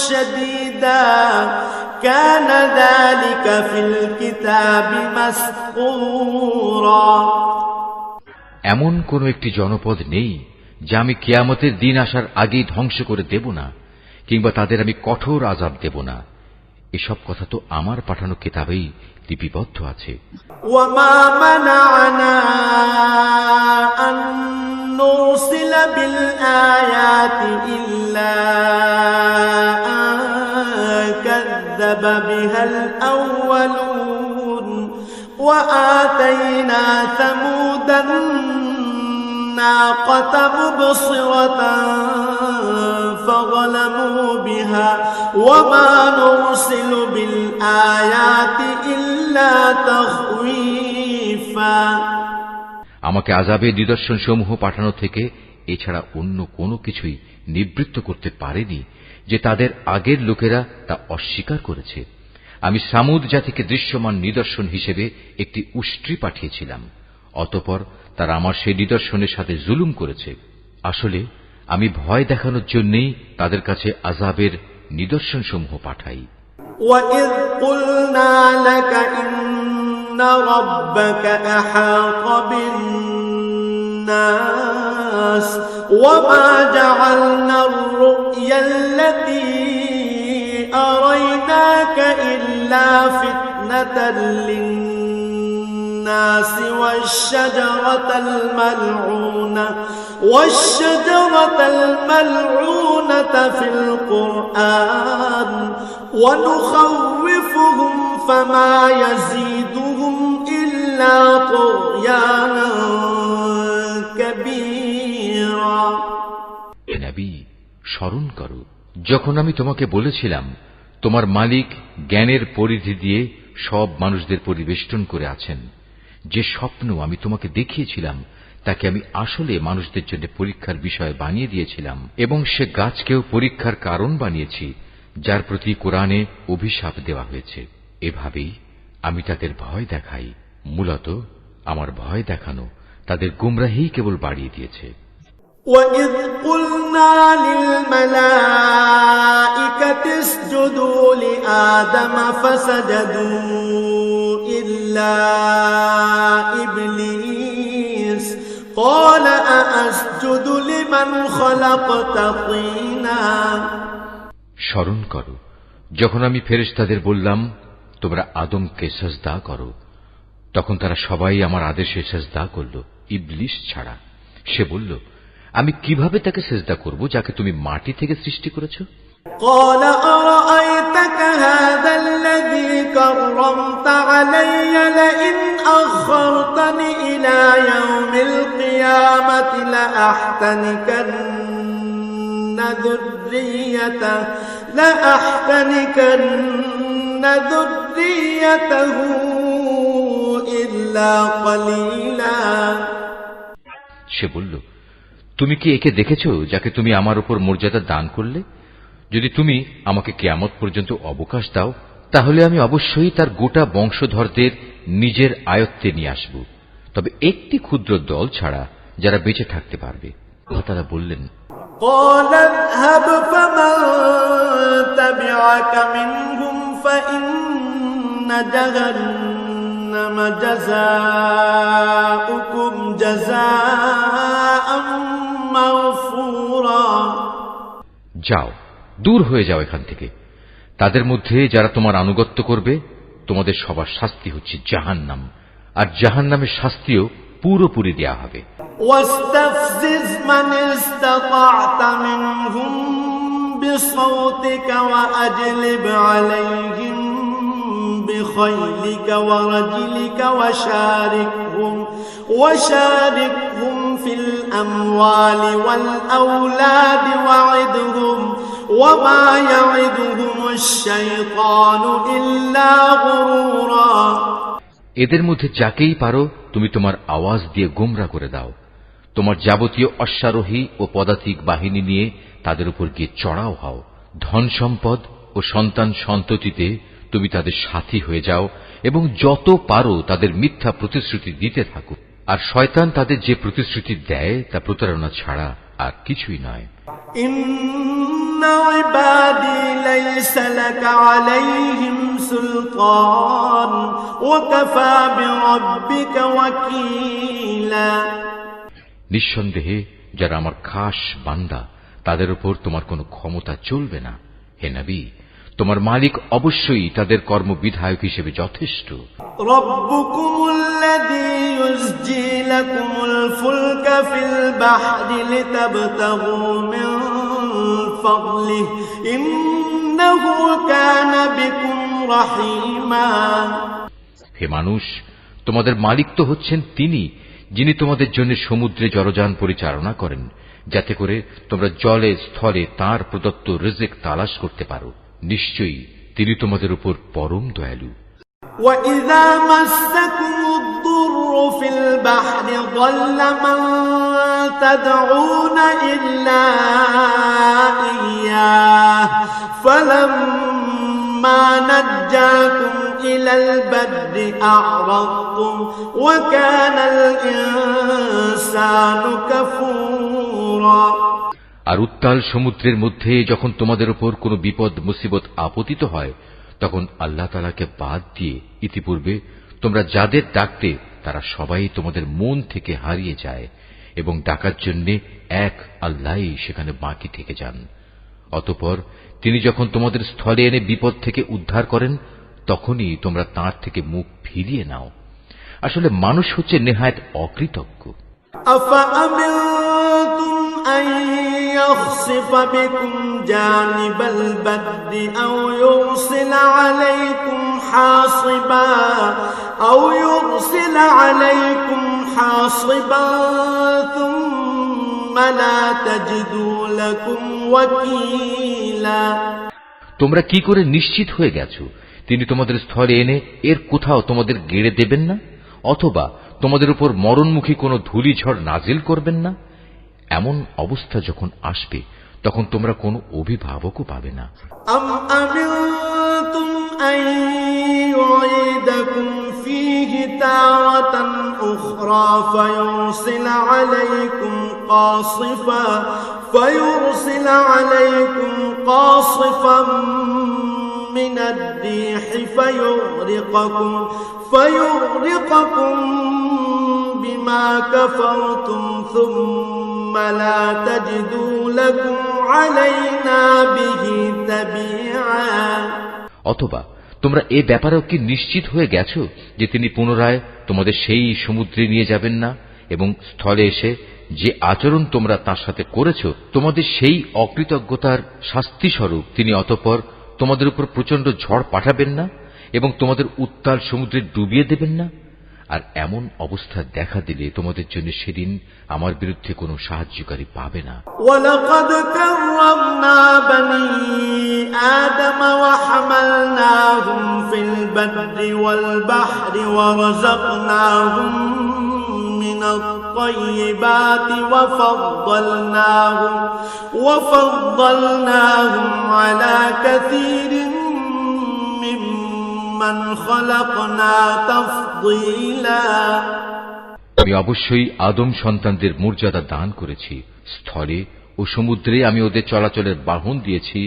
شَدِيدًا كَانَ ذَلِكَ فِي الْكِتَابِ مَسْطُورًا। এমন কোন একটি জনপদ নেই যা আমি কিয়ামতের দিন আসার আগেই ধ্বংস করে দেব না, কিংবা তাদের আমি কঠোর আযাব দেব না। এসব কথা তো আমার পাঠানো কিতাবেই লিপিবদ্ধ আছে। ওয়ামা মানা'না আন নুরসিলা বিল আয়াতি ইল্লা আন কাযযাবা বিহাল আউয়ালুন ওয়া আতাইনা সামুদান الناقة مبصرة فظلموا بها وما نرسل بالآيات إلا تخويفا। আমাকে আযাবে নিদর্শন সমূহ পাঠানো থেকে এছাড়া অন্য কোনো কিছুই নিবৃত্ত করতে পারেনি যে তাদের আগের লোকেরা তা অস্বীকার করেছে। আমি সামুদ জাতিকে দৃশ্যমান নিদর্শন হিসেবে একটি উষ্ট্রি পাঠিয়েছিলাম, অতঃপর তারা আমার সেই নিদর্শনের সাথে জুলুম করেছে। আসলে আমি ভয় দেখানোর জন্যই তাদের কাছে আযাবের নিদর্শন সমূহ পাঠাই। وَإِذْ قُلْنَا لَكَ إِنَّ رَبَّكَ أَحَاطَ بِالنَّاسِ وَمَا جَعَلْنَا الرُّؤْيَا الَّتِي أَرَيْنَاكَ إِلَّا فِتْنَةً لِلنَّاسِ والشجرة الملعونة في القرآن ونخوفهم فما يزيدهم إلا طغيانا كبيرا। হে নবী, স্মরণ করো যখন আমি তোমাকে বলেছিলাম তোমার মালিক জ্ঞানের পরিধি দিয়ে সব মানুষদের পরিবেষ্টন করে আছেন। যে স্বপ্ন আমি তোমাকে দেখিয়েছিলাম তাকে আমি আসলে মানুষদের জন্য পরীক্ষার বিষয় বানিয়ে দিয়েছিলাম, এবং সে গাছকেও পরীক্ষার কারণ বানিয়েছি যার প্রতি কোরআনে অভিশাপ দেওয়া হয়েছে। এভাবেই আমি তাদের ভয় দেখাই। মূলত আমার ভয় দেখানো তাদের গুমরাহি কেবল বাড়িয়ে দিয়েছে। وَإِذْ قُلْنَا لِلْمَلَائِكَةِ اسْجُدُوا لِآدَمَ فَسَجَدُوا إِلَّا إِبْلِيسَ قَالَ أَأَسْجُدُ لِمَنْ خَلَقْتَ طِينًا। স্মরণ করো যখন আমি ফেরেশতাদের বললাম তোমরা আদমকে সিজদা করো, তখন তারা সবাই আমার আদেশে সিজদা করল, ইবলিস ছাড়া। সে বলল, আমি কিভাবে তাকে সিজদা করব যাকে তুমি মাটি থেকে সৃষ্টি করেছো? قال أرأيتك هذا الذي كرمت علي لئن أخرتني إلى يوم القيامة لأحتنكن ذريته إلا قليلا। সে বলল, তুমি কি একে দেখেছো যাকে তুমি আমার উপর মর্যাদা দান করলে? যদি তুমি আমাকে কিয়ামত পর্যন্ত অবকাশ দাও তাহলে আমি অবশ্যই তার গোটা বংশধরদের নিজের আয়ত্তে নিয়ে আসব, তবে একটি ক্ষুদ্র দল ছাড়া যারা বেঁচে থাকতে পারবে। তারা বললেন, قال اذهب فمن تبعك منهم فإن جهنم جزاؤكم جزاء مغفورا। যাও, দূর হয়ে যাও এখান থেকে। তাদের মধ্যে যারা তোমার আনুগত্য করবে তোমাদের সবার শাস্তি হচ্ছে জাহান্নাম, আর জাহান্নামের শাস্তিও পুরোপুরি দেয়া হবে। واستفزز من استطعت منهم بصوتك وأجلب عليهم بخيلك ورجلك وشاركهم في الأموال والأولاد وعدهم وما يعدهم الشيطان إلا غرورا। এদের মধ্যে যাকেই পারো তুমি তোমার আওয়াজ দিয়ে গোমরা করে দাও। তোমার যাবতীয় অশ্বারোহী ও পদাতিক বাহিনী নিয়ে তাদের উপর গিয়ে চড়াও হও। ধন সম্পদ ও সন্তান সন্ততিতে তুমি তাদের সাথী হয়ে যাও এবং যত পারো তাদের মিথ্যা প্রতিশ্রুতি দিতে থাকো। আর শয়তান তাদের যে প্রতিশ্রুতি দেয় তা প্রতারণা ছাড়া আর কিছুই নয়। ইন্না ইবাদি লাইসা লাকা আলাইহিম সুলতান ওয়া কাফা বিরাব্বিকা ওয়াকিলা। নিঃসন্দেহে যারা আমার খাস বান্দা তাদের উপর তোমার কোনো ক্ষমতা চলবে না। হে নবী, তোমার মালিক অবশ্যই তাদের কর্মবিধায়ক হিসেবে যথেষ্ট। রব্বুকুমুল্লাযী ইউসজি লাকুমুল ফুলকা ফিল বাহরি লিতাবতাগু মিন ফাদলিহি ইন্নাহু কানা বিকুম রাহিমা। হে মানুষ, তোমাদের মালিক তো হচ্ছেন তিনি যিনি তোমাদের জন্য সমুদ্রে জলযান পরিচালনা করেন, যাতে করে তোমরা জলে স্থলে তাঁর প্রদত্ত রিজিক তালাশ করতে পারো। নিশ্চয়ই তিনি তোমাদের উপর পরম দয়ালু। وَإِذَا مَسَّكُمُ الضُّرُّ في البحر ضل من تدعون إلا إياه فلما نجاكم إلى البر أعرضتم وكان الإنسان كفورا আর উত্তাল সমুদ্রের মধ্যে যখন তোমাদের উপর কোনো বিপদ মুসিবত আপতিত হয় তখন আল্লাহ তাআলাকে বাদ দিয়ে ইতিপূর্বে তোমরা যাদের ডাকতে তারা সবাই তোমাদের মন থেকে হারিয়ে যায় এবং ডাকার জন্য এক আল্লাহই সেখানে বাকি থেকে যান। অতঃপর তিনি যখন তোমাদের স্থলে এনে বিপদ থেকে উদ্ধার করেন তখনই তোমরা তাঁর থেকে মুখ ফিরিয়ে নাও। আসলে মানুষ হচ্ছে নেহায়েত অকৃতজ্ঞ। يخسف بكم جانب البر أو يرسل عليكم حاصبا ثم لا تجدوا لكم وكيلا তোমরা কি করে নিশ্চিত হয়ে গেছো তিনি তোমাদের স্থলে এনে এর কোথাও তোমাদের গেড়ে দেবেন না অথবা তোমাদের উপর মরণমুখী কোনো ধূলিঝড় নাজিল করবেন না? এমন অবস্থা যখন আসবে তখন তোমরা কোনো অভিভাবকও পাবে না। আম আমিনতুম আন ইউঈদাকুম ফীহি তারাতান উখরা ফায়ুরসিল আলাইকুম কাসিফান من الريح فيغرقكم بما كفرتم ثم لا تجدوا لكم علينا به تبيعا অথবা তোমরা এ ব্যাপারেও কি নিশ্চিত হয়ে গেছো যে তিনি পুনরায় তোমাদের সেই সমুদ্রে নিয়ে যাবেন না এবং স্থলে এসে যে আচরণ তোমরা তার সাথে করেছো তোমাদের সেই অকৃতজ্ঞতার শাস্তি স্বরূপ তিনি অতঃপর তোমাদের উপর প্রচন্ড ঝড় পাঠাবেন না এবং তোমাদের উত্তাল সমুদ্রে ডুবিয়ে দেবেন না? আর এমন অবস্থা দেখা দিলে তোমাদের জন্য সেদিন আমার বিরুদ্ধে কোনো সাহায্যকারী পাবে না। ওয়ালাকাদ কাররামনা বনি আদম ওয়া হামালনাহুম ফিল বাররি ওয়াল বাহরি ওয়া রাযাকনাহুম মিনাত তাইয়্যিবাতি ওয়া ফাদ্দালনাহুম আলা কাসীরিন মিম্মান খালাকনা তাফদীলা। আমি অবশ্যই আদম সন্তানদের মর্যাদা দান করেছি। স্থলে ও সমুদ্রে আমি ওদের চলাচলের বাহন দিয়েছি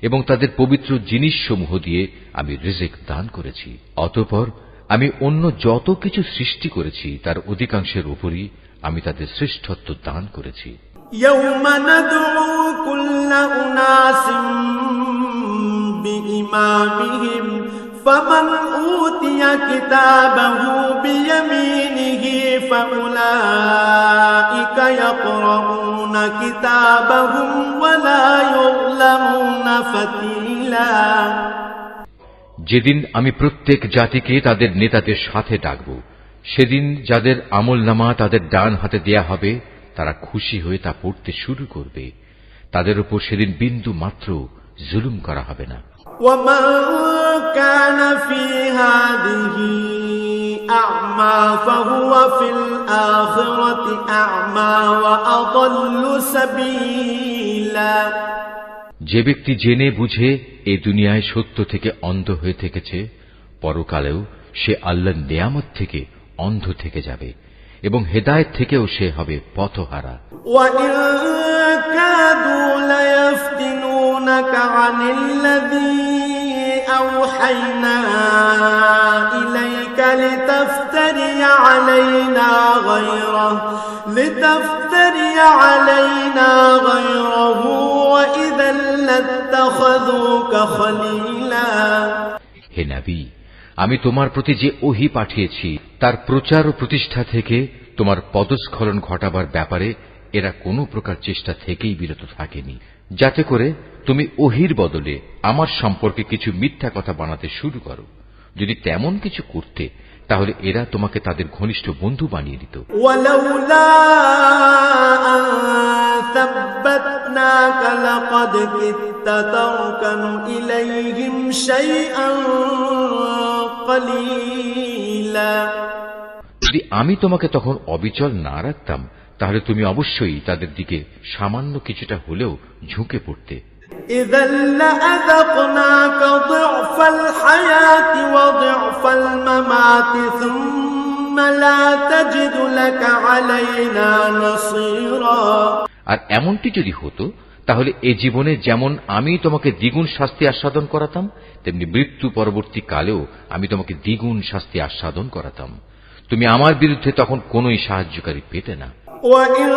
এবং তাদের পবিত্র জিনিসসমূহ দিয়ে আমি রিজিক দান করেছি। অতঃপর আমি অন্য যত কিছু সৃষ্টি করেছি তার অধিকাংশের উপরই আমি তাদের শ্রেষ্ঠত্ব দান করেছি। ইয়াওমা নাদউ কুল্লা উনাসিম বিইমামিহিম فمن أوتي كتابه بيمينه فأولئك يقرؤون كتابهم ولا يظلمون فتيلا। যেদিন আমি প্রত্যেক জাতিকে তাদের নেতাদের সাথে ডাকব সেদিন যাদের আমলনামা তাদের ডান হাতে দেয়া হবে তারা খুশি হয়ে তা পড়তে শুরু করবে। তাদের উপর সেদিন বিন্দু মাত্র জুলুম করা হবে না। ومن كان في هذه أعمى فهو في الآخرة أعمى وأضل سبيلا। যে ব্যক্তি জেনে বুঝে এই দুনিয়ায় সত্য থেকে অন্ধ হয়ে থেকেছে পরকালেও সে আল্লাহর নিয়ামত থেকে অন্ধ থেকে যাবে এবং হেদায়েত থেকেও সে হবে পথহারা। وَإِن كَادُوا لَيَفْتِنُونَكَ عَنِ الَّذِي أَوْحَيْنَا إِلَيْكَ لِتَفْتَرِيَ عَلَيْنَا غَيْرَهُ وَإِذًا لَاتَّخَذُوكَ خَلِيلًا। হে নবী, আমি তোমার প্রতি যে ওহী পাঠিয়েছি তার প্রচার ও প্রতিষ্ঠা থেকে তোমার পদস্খলন ঘটাবার ব্যাপারে এরা কোনো প্রকার চেষ্টা থেকেই বিরত থাকেনি, যাতে করে তুমি ওহীর বদলে আমার সম্পর্কে কিছু মিথ্যা কথা বানাতে শুরু করো। যদি তেমন কিছু করতে তাহলে এরা তোমাকে তাদের ঘনিষ্ঠ বন্ধু বানিয়ে দিত। ওয়ালাউলা আন সাব্বাতনাকা লাকাদ কিত্তা তারকানু ইলাইহিম শাইআন কলিলা। যদি আমি তোমাকে তখন অবিচল না রাখতাম তাহলে তুমি অবশ্যই তাদের দিকে সামান্য কিছুটা হলেও ঝুঁকে পড়তে। إذا لأذقناك ضعف الحياة وضعف الممات ثم لا تجد لك علينا نصيرا। আর এমনটি যদি হতো তাহলে এ জীবনে যেমন আমি তোমাকে দ্বিগুণ শাস্তি আস্বাদন করাতাম তেমনি মৃত্যু পরবর্তী কালেও আমি তোমাকে দ্বিগুণ শাস্তি আস্বাদন করাতাম। তুমি আমার বিরুদ্ধে তখন কোনোই সাহায্যকারী পেতে না। وَإِن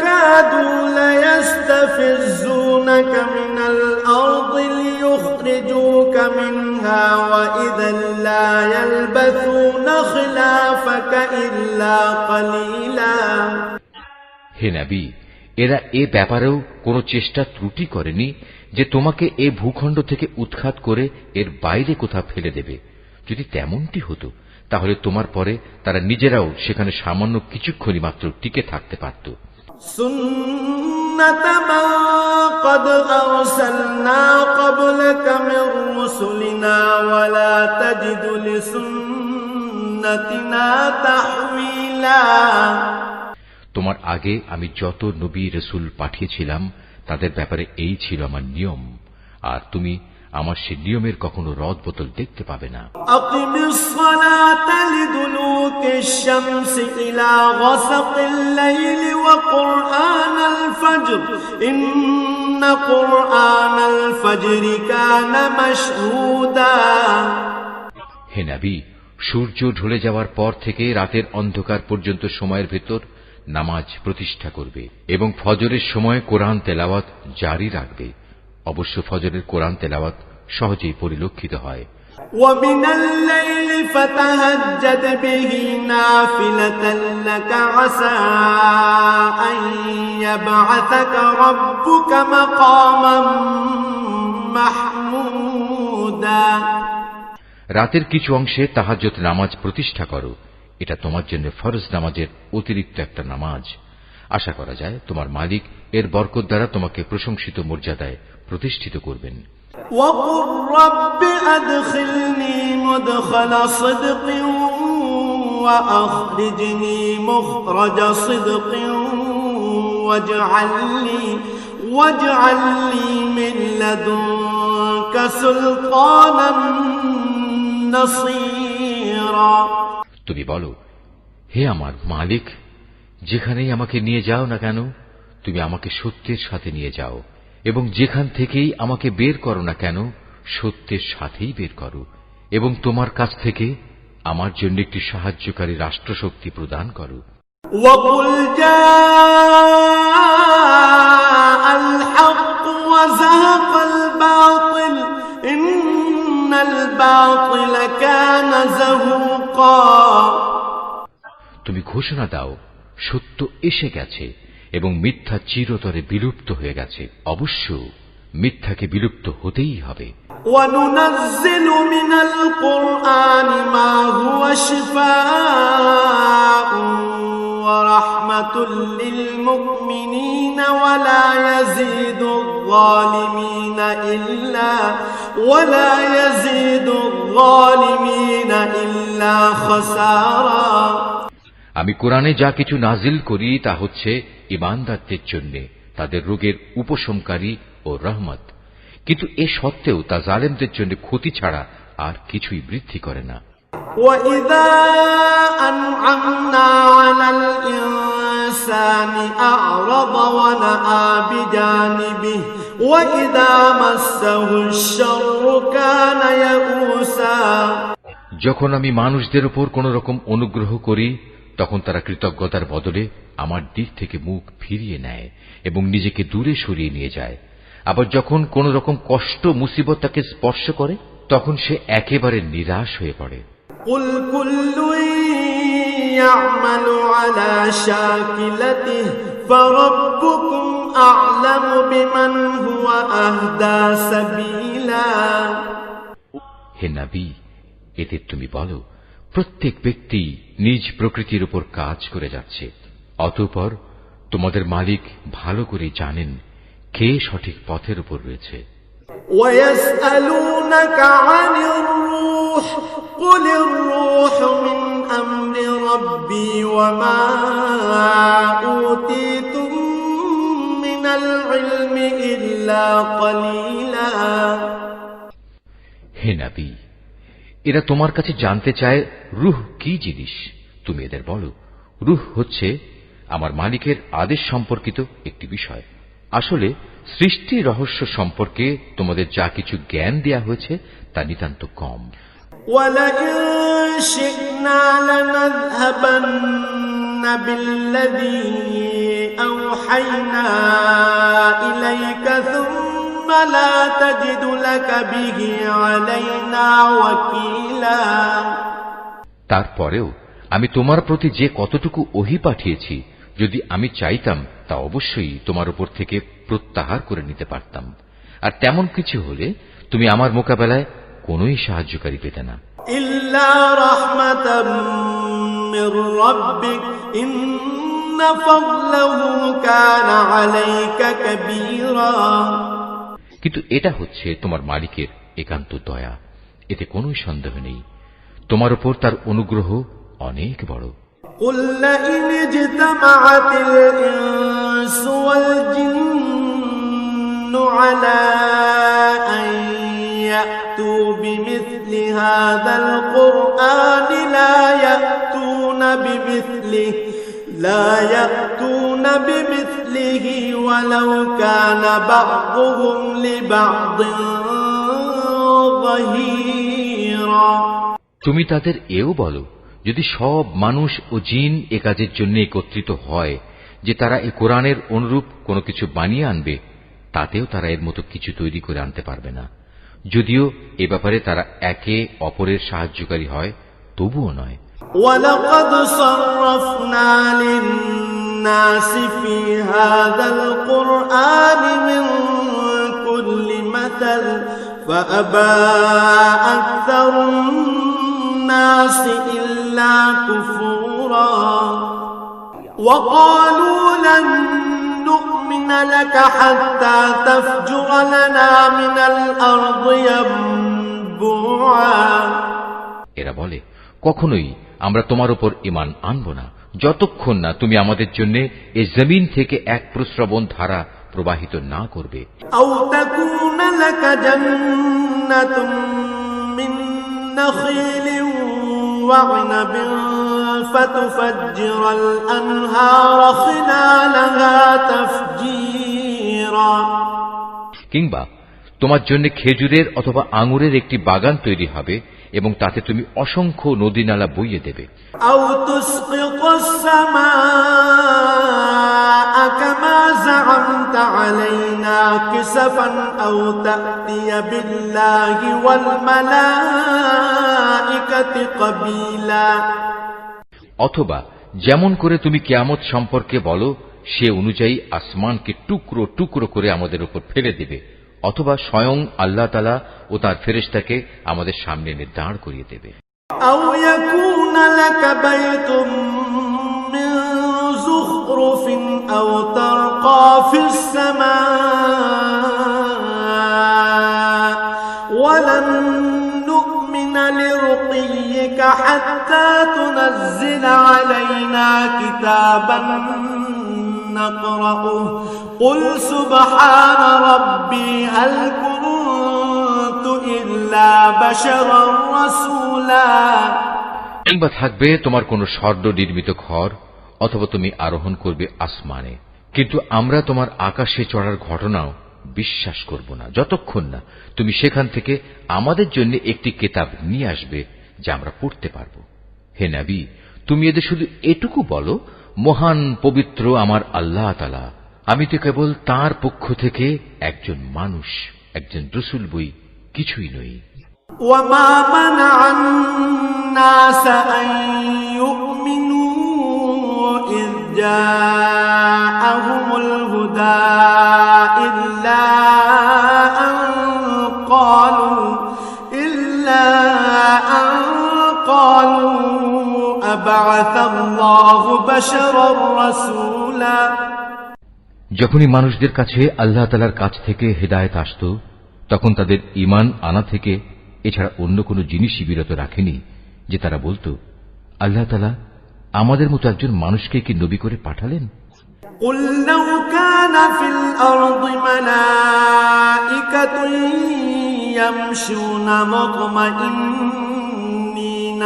كَادُوا لَيَسْتَفِزُّونَكَ مِنَ الْأَرْضِ لِيُخْرِجُوكَ مِنْهَا وَإِذًا لَّا يَلْبَثُونَ خِلَافَكَ إِلَّا قَلِيلًا। হে নবী, এরা এ ব্যাপারেও কোনো চেষ্টা ত্রুটি করেনি যে তোমাকে এ ভূখণ্ড থেকে উৎখাত করে এর বাইরে কোথাও ফেলে দেবে। যদি তেমনটি হতো তাহলে তোমার পরে তারা নিজেরাও সেখানে সামান্য কিছুক্ষণই মাত্র টিকে থাকতে পারত। سُنَّةَ مَن قَدْ أَرْسَلْنَا قَبْلَكَ مِن رُّسُلِنَا وَلَا تَجِدُ لِسُنَّتِنَا تَحْوِيلًا। তোমার আগে আমি যত নবী রাসূল পাঠিয়েছিলাম তাদের ব্যাপারে এই ছিল আমার নিয়ম, আর তুমি আমার সে নিয়মের কখনো রদবদল দেখতে পাবে না। আকিমিস সালাতা লিদুলুকিশ শামসি ইলা গাসাকিল লাইলি ওয়া কুরআনাল ফজর ইন্না কুরআনাল ফজরি কানা মাশহুদা। হে নবী, সূর্য ঢলে যাওয়ার পর থেকে রাতের অন্ধকার পর্যন্ত সময়ের ভেতর নামাজ প্রতিষ্ঠা করবে এবং ফজরের সময় কোরআন তেলাওয়াত জারি রাখবে। অবশ্য ফজরের কোরআন তেলাওয়াত সহজেই পরিলক্ষিত হয়। وَمِنَ اللَّيْلِ فَتَهَجَّدْ بِهِ نَافِلَةً لَكَ عَسَىٰ أَن يَبْعَثَكَ رَبُّكَ مَقَامًا مَحْمُودًا। রাতের কিছু অংশে তাহাজ্জুদ নামাজ প্রতিষ্ঠা করো, এটা তোমার জন্য ফরজ নামাজের অতিরিক্ত একটা নামাজ। আশা করা যায় তোমার মালিক এর বরকত দ্বারা তোমাকে প্রশংসিত মর্যাদায় প্রতিষ্ঠিত করবেন। وَقُل رَّبِّ أَدْخِلْنِي مُدْخَلَ صِدْقٍ وَأَخْرِجْنِي مُخْرَجَ صِدْقٍ وَاجْعَل لِّي مِن لَّدُنكَ سُلْطَانًا نَّصِيرًا। তুমি বলো, হে আমার মালিক, যেখানেই আমাকে নিয়ে যাও না কেন তুমি আমাকে সত্যের সাথে নিয়ে যাও, এবং যেখান থেকেই আমাকে বের করো না কেন সত্যের সাথেই বের করো, এবং তোমার কাছ থেকে আমার জন্য একটি সাহায্যকারী রাষ্ট্রশক্তি প্রদান করো। وَقُلْ جَاءَ الْحَقُّ وَزَهَقَ الْبَاطِلُ إِنَّ الْبَاطِلَ كَانَ زَهُوقًا। তুমি ঘোষণা দাও, সত্য এসে গেছে এবং মিথ্যা চিরতরে বিলুপ্ত হয়ে গেছে। অবশ্য মিথ্যাকে বিলুপ্ত হতেই হবে। وَنُنَزِّلُ مِنَ الْقُرْآنِ مَا هُوَ شِفَاءٌ وَرَحْمَةٌ لِّلْمُؤْمِنِينَ وَلَا يَزِيدُ الظَّالِمِينَ إِلَّا خَسَارًا। আমি কোরআনে যা কিছু নাজিল করি তা হচ্ছে ঈমানদারদের জন্য তাদের রোগের উপশমকারী ও রহমত, কিন্তু এ সত্ত্বেও তা জালেমদের জন্য ক্ষতি ছাড়া আর কিছুই বৃদ্ধি করে না। وَإِذَا أَنْعَمْنَا عَلَى الْإِنسَانِ أَعْرَضَ وَنَأَىٰ بِجَانِبِهِ وَإِذَا مَسَّهُ الشَّرُّ كَانَ يَئُوسًا। যখন আমি মানুষদের উপর কোন রকম অনুগ্রহ করি তখন তারা কৃতজ্ঞতার বদলে আমার দিক থেকে মুখ ফিরিয়ে নেয় এবং নিজেকে দূরে সরিয়ে নিয়ে যায়। আবার যখন কোন রকম কষ্ট মুসিবত তাকে স্পর্শ করে তখন সে একেবারে নিরাশ হয়ে পড়ে। قُلْ كُلٌّ يَعْمَلُ عَلَى شَاكِلَتِهِ فَرَبُّكُمْ أَعْلَمُ بِمَنْ هُوَ أَهْدَىٰ سَبِيلًا। হে নবী, এতে তুমি বলো, প্রত্যেক ব্যক্তি নিজ প্রকৃতির উপর কাজ করে যাচ্ছে, অতঃপর তোমাদের মালিক ভালো করে জানেন কে সঠিক পথের উপর রয়েছে। وَيَسْأَلُونَكَ عَنِ الرُّوحِ قُلِ الرُّوحُ مِنْ أمر ربي وما أوتيتم من العلم إلا قليلا হে নবী, এরা তোমার কাছে জানতে চায় রূহ কি জিনিস। তুমি এদের বলো, রূহ হচ্ছে আমার মালিকের আদেশ সম্পর্কিত একটি বিষয়। আসলে সৃষ্টি রহস্য সম্পর্কে তোমাদের যা কিছু জ্ঞান দেয়া হয়েছে তা নিতান্ত কম। ولئن شئنا لنذهبن بالذي أوحينا إليك ثم لا تجد لك به علينا وكيلا তারপরেও আমি তোমার প্রতি যে কতটুকু ওহী পাঠিয়েছি, যদি আমি চাইতাম তা অবশ্যই তোমার উপর থেকে প্রত্যাহার করে নিতে পারতাম, আর তেমন কিছু হলে তুমি আমার মোকাবেলায় কোনোই সাহায্যকারী পেতে না। إلا رحمة من ربك إن فضله كان عليك كبيرا কিন্তু এটা হচ্ছে তোমার মালিকের একান্ত দয়া, এতে কোনো সন্দেহ নেই। তোমার উপর তার অনুগ্রহ অনেক বড়। قل لئن اجتمعت الإنس والجن على أن يأتوا بمثل هذا القرآن لا يأتون بمثله ولو كان بعضهم لبعض ظهيرا তুমি তাদের এও বলো, যদি সব মানুষ ও জিন এ কাজের জন্য একত্রিত হয় যে তারা এ কোরআনের অনুরূপ কোনো কিছু বানিয়ে আনবে, তাতেও তারা এর মতো কিছু তৈরি করে আনতে পারবে না। যদিও এ ব্যাপারে তারা একে অপরের সাহায্যকারী হয়, তবুও নয়। وَلَقَدْ صَرَّفْنَا لِلنَّاسِ فِي هَذَا الْقُرْآنِ مِنْ كُلِّ مَثَلٍ فَأَبَى أَكْثَرُ النَّاسِ إِلَّا كُفُورًا وَقَالُوا لَن نُّؤْمِنَ لَكَ حَتَّى تَفْجُرَ لَنَا مِنَ الْأَرْضِ يَنبُوعًا এরা বলে, কখনোই আমরা তোমার উপর ঈমান আনব না যতক্ষণ না তুমি আমাদের জন্য এই জমিন থেকে এক প্রস্রবণ ধারা প্রবাহিত না করবে। أو تكون لك جنة من نخيل وعنب فتفجر الأنهار خلالها تفجيرا কিংবা তোমার জন্য খেজুরের অথবা আঙুরের একটি বাগান তৈরি হবে এবং তাতে তুমি অসংখ্য নদী নালা বইয়ে দেবে। أو تسقط السماء كما زعمت علينا كسفا أو تأتي بالله والملائكة قبيلا অথবা যেমন করে তুমি কিয়ামত সম্পর্কে বলো, সে অনুযায়ী আসমানকে টুকরো টুকরো করে আমাদের উপর ফেলে দেবে, অথবা স্বয়ং আল্লাহ তাআলা ও তার ফেরেশতাকে আমাদের সামনে এনে দাঁড় করিয়ে দেবে। أو يكون لك بيت من زخرف أو ترقى في السماء ولن نؤمن لرقيك حتى تنزل علينا كتابا نقرأه قل سبحان ربي هل كنت إلا بشرا رسولا কিংবা থাকবে তোমার কোন স্বর্ণ নির্মিত ঘর, অথবা তুমি আরোহণ করবে আসমানে, কিন্তু আমরা তোমার আকাশে চড়ার ঘটনাও বিশ্বাস করব না যতক্ষণ না তুমি সেখান থেকে আমাদের জন্য একটি কিতাব নিয়ে আসবে যা আমরা পড়তে পারব। হে নবী, তুমি এদের শুধু এটুকু বলো, মহান পবিত্র আমার আল্লাহ তাআলা, আমি তো কেবল তাঁর পক্ষ থেকে একজন মানুষ, একজন রাসূল বই, কিছুই নই। وما منع الناس أن يؤمنوا إذ جاءهم الهدى إلا أن قالوا أبعث الله بشرا رسولا যখনই মানুষদের কাছে আল্লাহ তাআলার কাছ থেকে হেদায়েত আসত, তখন তাদের ঈমান আনা থেকে এছাড়া অন্য কোনো জিনিসই বিরত রাখেনি যে তারা বলতো, আল্লাহ তাআলা আমাদের মতো একজন মানুষকে কি নবী করে পাঠালেন? قل لو كان في الأرض ملائكة يمشون مطمئنين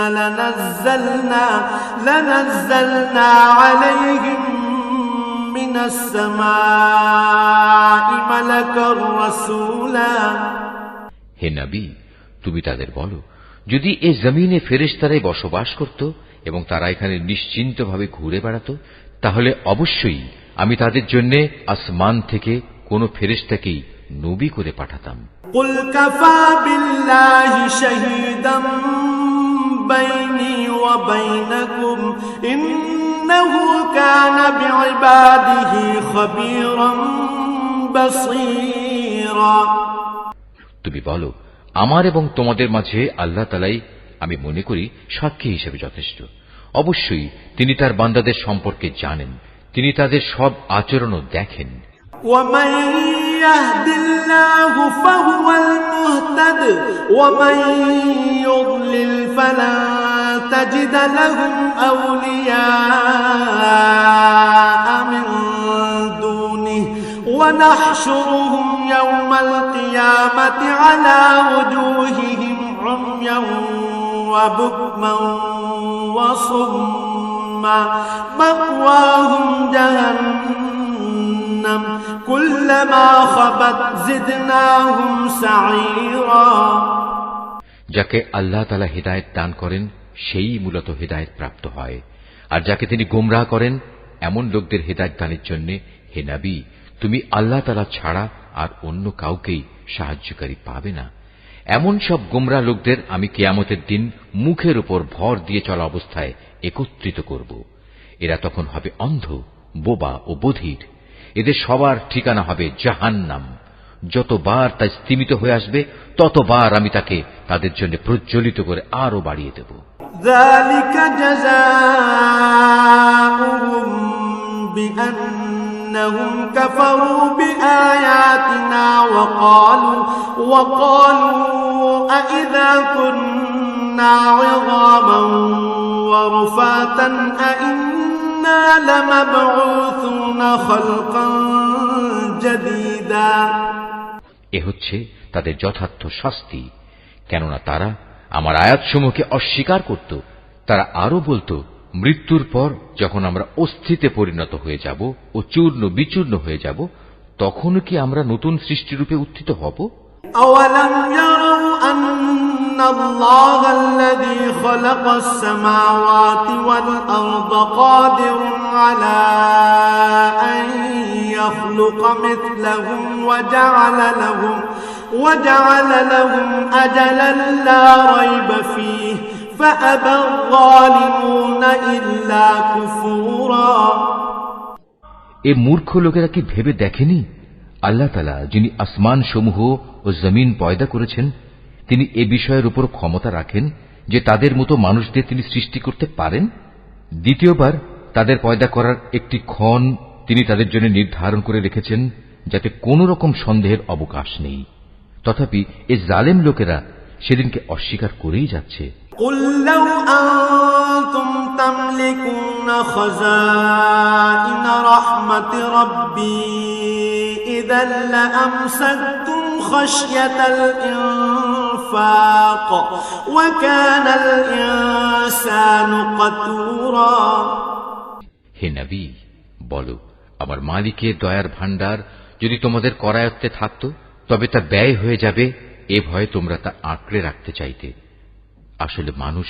لنزلنا عليهم من السماء ملكا رسولا। হে নবী, তুমি তাদের বলো, যদি এ জমিনে ফেরেশতারাই বসবাস করত এবং তারা এখানে নিশ্চিন্তভাবে ঘুরে বেড়াত, তাহলে অবশ্যই আমি তাদের জন্য আসমান থেকে কোন ফেরেশতাকেই নবী করে পাঠাতাম। قل كفى بالله شهيدا بيني وبينكم إنه كان بعباده خبيرا بصيرا। তুমি বলো, আমার এবং তোমাদের মাঝে আল্লাহ তাআলাই আমি মনে করি সাক্ষী হিসেবে যথেষ্ট। অবশ্যই তিনি তার বান্দাদের সম্পর্কে জানেন, তিনি তাদের সব আচরণও দেখেন। ومن يهد الله فهو المهتد ومن يضلل فلن تجد لهم أولياء من دونه ونحشرهم يوم القيامة على وجوههم عميا وبكما وصما مأواهم جهنم كلما خبت زدناهم سعيرا। যাকে আল্লাহ তাআলা হিদায়াত দান করেন সেই মূলত হিদায়াত প্রাপ্ত হয়, আর যাকে তিনি গোমরাহ করেন এমন লোকদের হিদায়াত দানের জন্য হে নবী, তুমি আল্লাহ তাআলা ছাড়া আর অন্য কাউকেই সাহায্যকারী পাবে না। এমন সব গোমরাহ লোকদের আমি কিয়ামতের দিন মুখের উপর ভর দিয়ে চলা অবস্থায় একত্রিত করব। এরা তখন হবে অন্ধ, বোবা ও বধির। এদের সবার ঠিকানা হবে জাহান্নাম। যতবার তা স্তিমিত হয়ে আসবে ততবার আমি তাকে তাদের জন্য প্রজ্বলিত করে আরো বাড়িয়ে দেব। ذلك جزاؤهم بأنهم كفروا بآياتنا وقالوا أإذا كنا عظاما ورفاتا أإنا لمبعوثون خلقا جديدا। এ হচ্ছে তাদের যথার্থ শাস্তি, কেননা তারা আমার আয়াতসমূহকে অস্বীকার করত। তারা আরো বলতো, মৃত্যুর পর যখন আমরা অস্থিতে পরিণত হয়ে যাব ও চূর্ণ বিচূর্ণ হয়ে যাব, তখনও কি আমরা নতুন সৃষ্টিরূপে উত্থিত হব? أولم يروا أن الله الذي خلق السماوات والأرض قادر على أن يخلق مثلهم وجعل لهم أجلا لا ريب فيه فأبى الظالمون إلا كفورا। এ মূর্খ লোকেরা কি ভেবে দেখেনি আল্লাহ তাআলা যিনি আসমান সমূহ ও জমিন পয়দা করেছেন, তিনি এ বিষয়ের উপর ক্ষমতা রাখেন যে তাদের মতো মানুষদের তিনি সৃষ্টি করতে পারেন। দ্বিতীয়বার তাদের পয়দা করার একটি ক্ষণ তিনি তাদের জন্য নির্ধারণ করে রেখেছেন, যাতে কোন রকম সন্দেহের অবকাশ নেই। তথাপি এ জালেম লোকেরা সেদিনকে অস্বীকার করেই যাচ্ছে। قل لو أنتم تملكون خزائن رحمة ربي إذا لأمسكتم خشية الإنفاق وكان الإنسان قتورا। হে নবী, বলো, আমার মালিকের দয়ার ভাণ্ডার যদি তোমাদের করায়ত্তে থাকত, তবে তা ব্যয় হয়ে যাবে এ ভয়ে তোমরা তা আঁকড়ে রাখতে চাইতে। আসলে মানুষ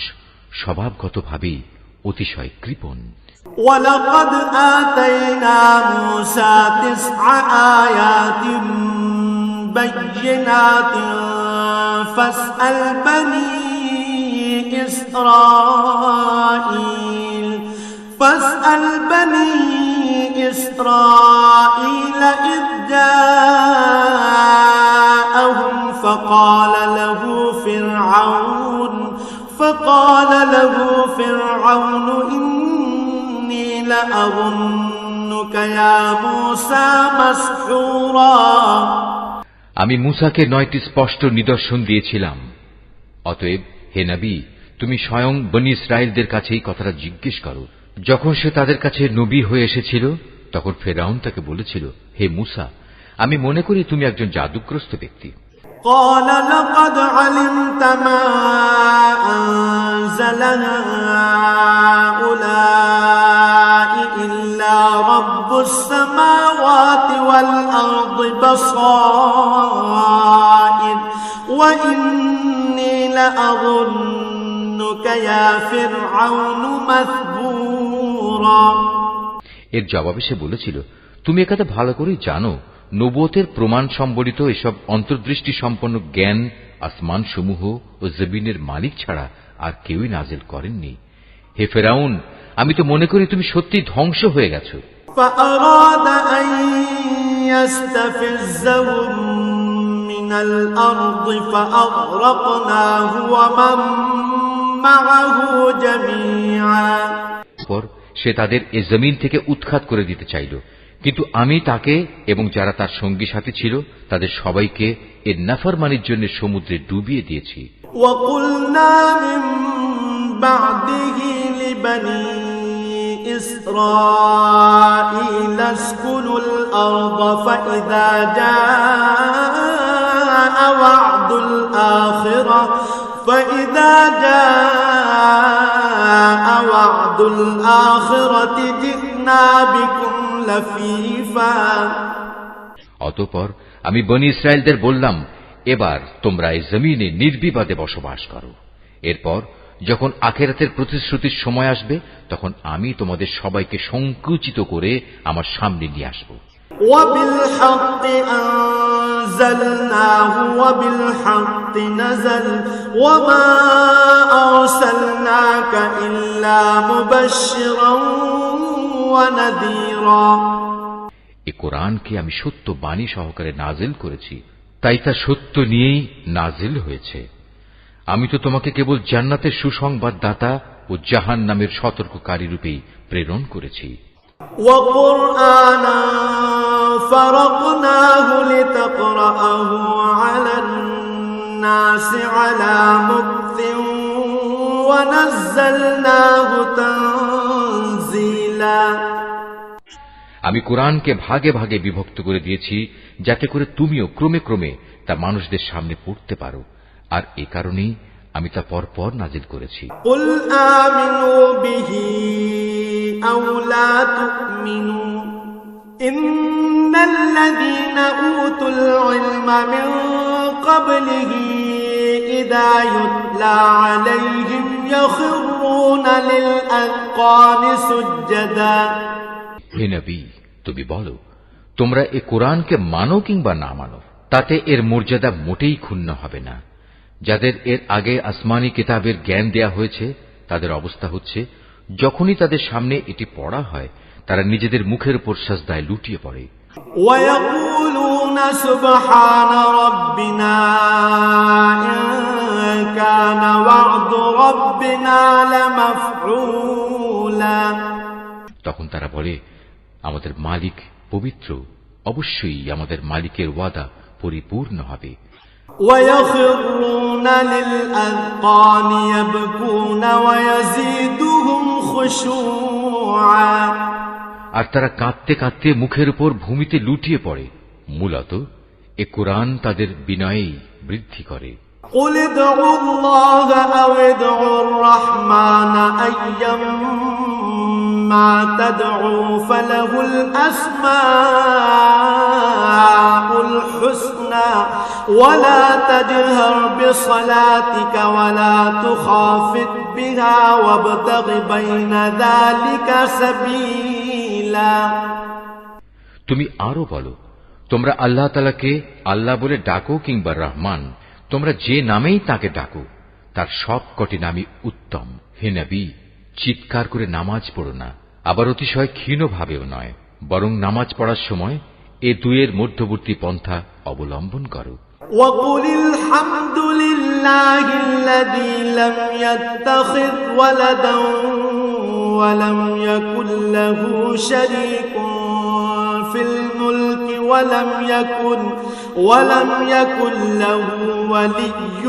স্বভাবগতভাবেই অতিশয় কৃপণ। وَلَقَدْ آتَيْنَا مُوسَى 9 آيَاتٍ بَيِّنَاتٍ فَاسْأَلْ بَنِي إِسْرَائِيلَ إِذْ جَاءَهُمْ فقال له فرعون إني لأظنك يا موسى مسحورا। আমি মূসাকে 9টি স্পষ্ট নিদর্শন দিয়েছিলাম। অতএব হে নবী, তুমি স্বয়ং বনী ইসরায়েলদের কাছেই কথাটা জিজ্ঞেস করো। যখন সে তাদের কাছে নবী হয়ে এসেছিল, তখন ফেরাউন তাকে বলেছিল, হে মূসা, আমি মনে করি তুমি একজন জাদুগ্রস্ত ব্যক্তি। قال لقد علمت ما أنزل هؤلاء إلا رب السماوات والأرض بصائر وإني لأظنك يا فرعون مثبورا। এর জবাবে সে বলেছিল, তুমি একথা ভালো করেই জানো, নবুয়তের প্রমাণ সম্বলিত এসব অন্তর্দৃষ্টি সম্পন্ন জ্ঞান আসমান সমূহ ও জমিনের মালিক ছাড়া আর কেউই নাজিল করেননি। হে ফেরাউন, আমি তো মনে করি তুমি সত্যি ধ্বংস হয়ে গেছো। فأراد أن يستفزهم من الأرض فأغرقناه ومن معه جميعا। পর সে তাদের এ জমিন থেকে উৎখাত করে দিতে চাইল, কিন্তু আমি তাকে এবং যারা তার সঙ্গী সাথী ছিল তাদের সবাইকে এর নাফরমানির জন্য সমুদ্রে ডুবিয়ে দিয়েছি। وقلنا من بعده لبني إسرائيل اسكنوا الأرض فإذا جاء وعد الآخرة جئنا بكم لفيفا। অতঃপর আমি বনী ইসরায়েলদের বললাম, এবার তোমরা এই জমিনে নির্বিবাদে বসবাস করো। এরপর যখন আখিরাতের প্রতিশ্রুতির সময় আসবে, তখন আমি তোমাদের সবাইকে সংকুচিত করে আমার সামনে নিয়ে আসব। وبالحق أنزلناه وبالحق نزل وما أرسلناك إلا مبشرا ونذيرا। এই কোরআনকে আমি সত্য বাণী সহকারে নাজিল করেছি, তাই তা সত্য নিয়েই নাজিল হয়েছে। আমি তো তোমাকে কেবল জান্নাতের সুসংবাদদাতা ও জাহান্নামের সতর্ককারী রূপেই প্রেরণ করেছি। وقرآنا فرقناه لتقرأه على الناس على مكث ونزلناه تنزيلا। আমি কোরআনকে ভাগে ভাগে বিভক্ত করে দিয়েছি, যাতে করে তুমিও ক্রমে ক্রমে তা মানুষদের সামনে পড়তে পারো, আর এ কারণেই আমি তা পরপর নাজিল করেছি। قل آمنوا به أو لا تؤمنوا إن الذين أوتوا العلم من قبله إذا يتلى عليهم يخرون للأذقان سجدا। হে নবী, তুমি বলো, তোমরা এ কোরআনকে মানো কিংবা না মানো, তাতে এর মর্যাদা মোটেই ক্ষুণ্ণ হবে না। যাদের এর আগে আসমানি কিতাবের জ্ঞান দেয়া হয়েছে, তাদের অবস্থা হচ্ছে, যখনই তাদের সামনে এটি পড়া হয়, তারা নিজেদের মুখের উপর সাজদায় লুটিয়ে পড়ে। ويقولون سبحان ربنا إن كان وعد ربنا لمفعولا। তখন তারা বলে, আমাদের মালিক পবিত্র, অবশ্যই আমাদের মালিকের ওয়াদা পরিপূর্ণ হবে। ويخرون للأذقان يبكون ويزيدهم خشوعا। আর তারা কাঁদতে কাঁদতে মুখের উপর ভূমিতে লুটিয়ে পড়ে। মূলত এ কোরআন তাদের বিনয়েই বৃদ্ধি করে। قل ادعوا الله أو ادعوا الرحمن أيما تدعوا فله الأسماء الحسنى ولا تجهر بصلاتك ولا تخافت بها وابتغ بين ذلك سبيلا। তুমি আরো বলো, তোমরা আল্লাহ তাআলাকে আল্লাহ বলে ডাকো কিংবা রহমান, তোমরা যে নামেই তাকে ডাকো, তার সব কটি নামই উত্তম। হে নবী, চিৎকার করে নামাজ পড়ো না, আবার অতিশয় ক্ষীণভাবেও নয়, বরং নামাজ পড়ার সময় এ দুয়ের মধ্যবর্তী পন্থা অবলম্বন করো। وقل الحمد لله الذي لم يتخذ ولدا ولم يكن له شريك في الملك ولم يكن له ولي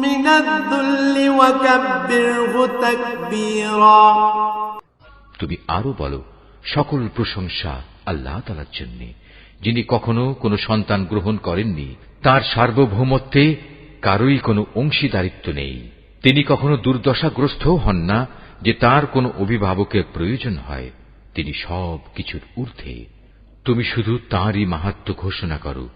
من من الذل وكبره تكبيرا তুমি আরো বলো, সকল প্রশংসা আল্লাহ তাআলার জন্য, যিনি কখনো কোনো সন্তান গ্রহণ করেননি, তার সার্বভৌমত্বে কারোই কোনো অংশীদারিত্ব নেই। তিনি কখনো দুর্দশাগ্রস্ত হন না যে তার কোনো অভিভাবকের প্রয়োজন হয়। তিনি সব কিছুর ঊর্ধ্বে। তুমি শুধু তাঁরই মাহাত্ম্য ঘোষণা করো